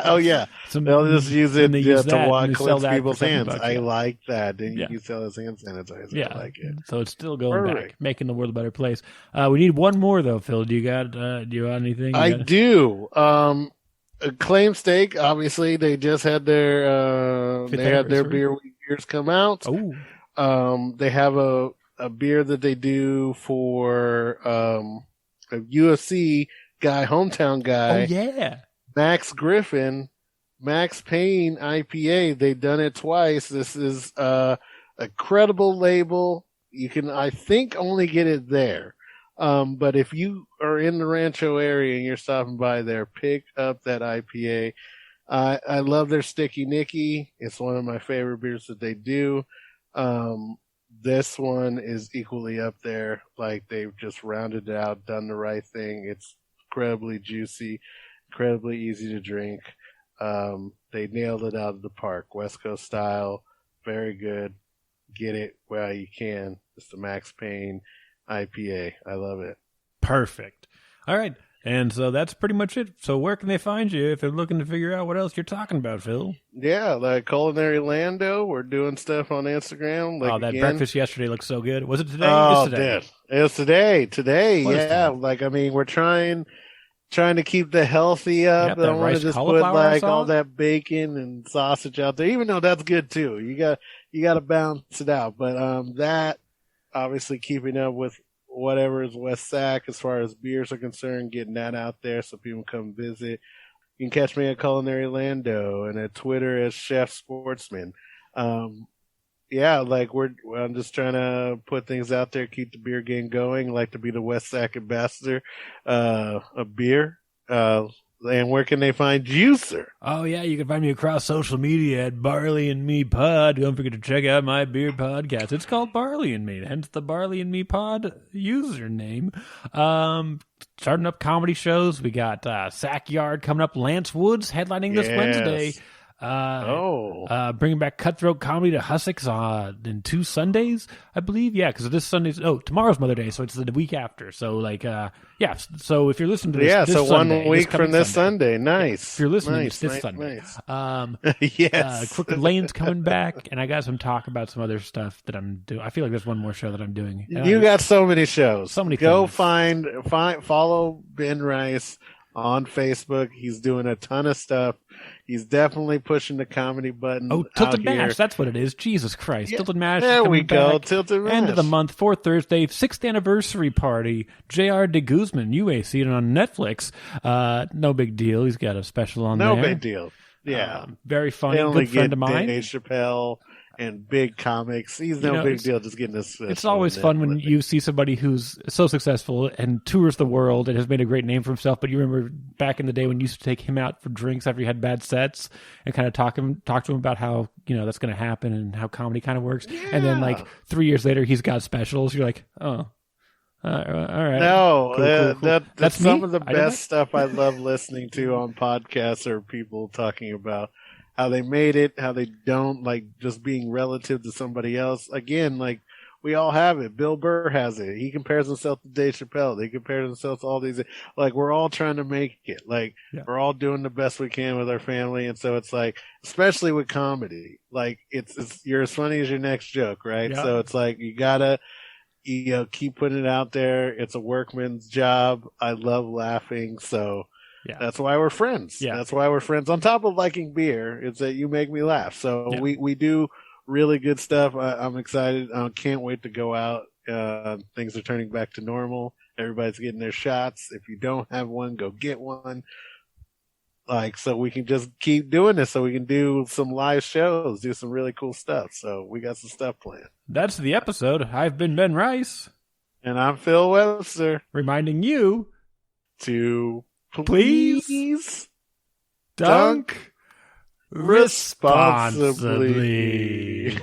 Oh, yeah. They'll just use it just to cleanse people's hands. I like that. Then you sell as hand sanitizer. Yeah. I like it. So it's still going back, making the world a better place. We need one more, though, Phil. Do you got anything? I do. Claimstake, obviously, they just had their beers come out. Oh. They have a beer that they do for a UFC guy, hometown guy. Oh, yeah. Max Griffin, Max Payne IPA. They've done it twice. This is a credible label. You can, I think, only get it there. But if you are in the Rancho area and you're stopping by there, pick up that IPA. I love their Sticky Nicky. It's one of my favorite beers that they do. This one is equally up there. Like, they've just rounded it out, done the right thing. It's incredibly juicy, incredibly easy to drink. They nailed it out of the park. West Coast style, very good. Get it while you can. It's the Max Payne IPA. I love it. Perfect. All right. And so that's pretty much it. So where can they find you if they're looking to figure out what else you're talking about, Phil? Yeah, like Culinary Lando. We're doing stuff on Instagram. Like, that breakfast yesterday looked so good. Was it today? Oh, it was today. Today, yeah. Like, I mean, we're trying to keep the healthy up. I don't want to just put like all that bacon and sausage out there, even though that's good too. You got to balance it out. But that, obviously, keeping up with whatever is West Sac as far as beers are concerned, getting that out there so people come visit. You can catch me at Culinary Lando and at Twitter as Chef Sportsman. Yeah, like I'm just trying to put things out there, keep the beer game going. I like to be the West Sac ambassador of beer. And where can they find you, sir? Oh, yeah, you can find me across social media at Barley and Me Pod. Don't forget to check out my beer podcast. It's called Barley and Me, hence the Barley and Me Pod username. Starting up comedy shows. We got Sack Yard coming up. Lance Woods headlining this Wednesday. Bringing back Cutthroat Comedy to Sussex in 2 Sundays, I believe. Yeah, because this Sunday's tomorrow's Mother Day, so it's the week after. So so if you're listening to this, so Sunday, 1 week from this Sunday. Nice. If you're listening, it's this Sunday. Nice. Yes. Crooked Lane's coming back, and I got some talk about some other stuff that I'm doing. I feel like there's one more show that I'm doing. You got so many shows. So many. Go things. follow Ben Rice on Facebook. He's doing a ton of stuff. He's definitely pushing the comedy button. Oh, Tilted out Mash. Here. That's what it is. Jesus Christ. Yeah, Tilted Mash. There we go. Back. Tilted Mash. End of the month, 4th Thursday, 6th anniversary party. J.R. De Guzman. You may see it on Netflix. No big deal. He's got a special on there. No big deal. Yeah. Very funny. Good friend of mine. Dave Chappelle and big comics. He's no big deal just getting this. It's always fun when you see somebody who's so successful and tours the world and has made a great name for himself. But you remember back in the day when you used to take him out for drinks after he had bad sets and kind of talk to him about how, that's going to happen and how comedy kind of works. Yeah. And then 3 years later, he's got specials. You're like, oh. All right. No, cool. That's some me? of the best stuff I love listening to on podcasts are people talking about how they made it, how they don't, just being relative to somebody else. Again, we all have it. Bill Burr has it. He compares himself to Dave Chappelle. They compare themselves to all these. We're all trying to make it. We're all doing the best we can with our family. And so it's especially with comedy, it's you're as funny as your next joke, right? Yeah. So it's you gotta, keep putting it out there. It's a workman's job. I love laughing. So, yeah. That's why we're friends. Yeah. That's why we're friends. On top of liking beer, it's that you make me laugh. So we do really good stuff. I'm excited. I can't wait to go out. Things are turning back to normal. Everybody's getting their shots. If you don't have one, go get one. So we can just keep doing this so we can do some live shows, do some really cool stuff. So we got some stuff planned. That's the episode. I've been Ben Rice. And I'm Phil Webster. Reminding you to please dunk responsibly.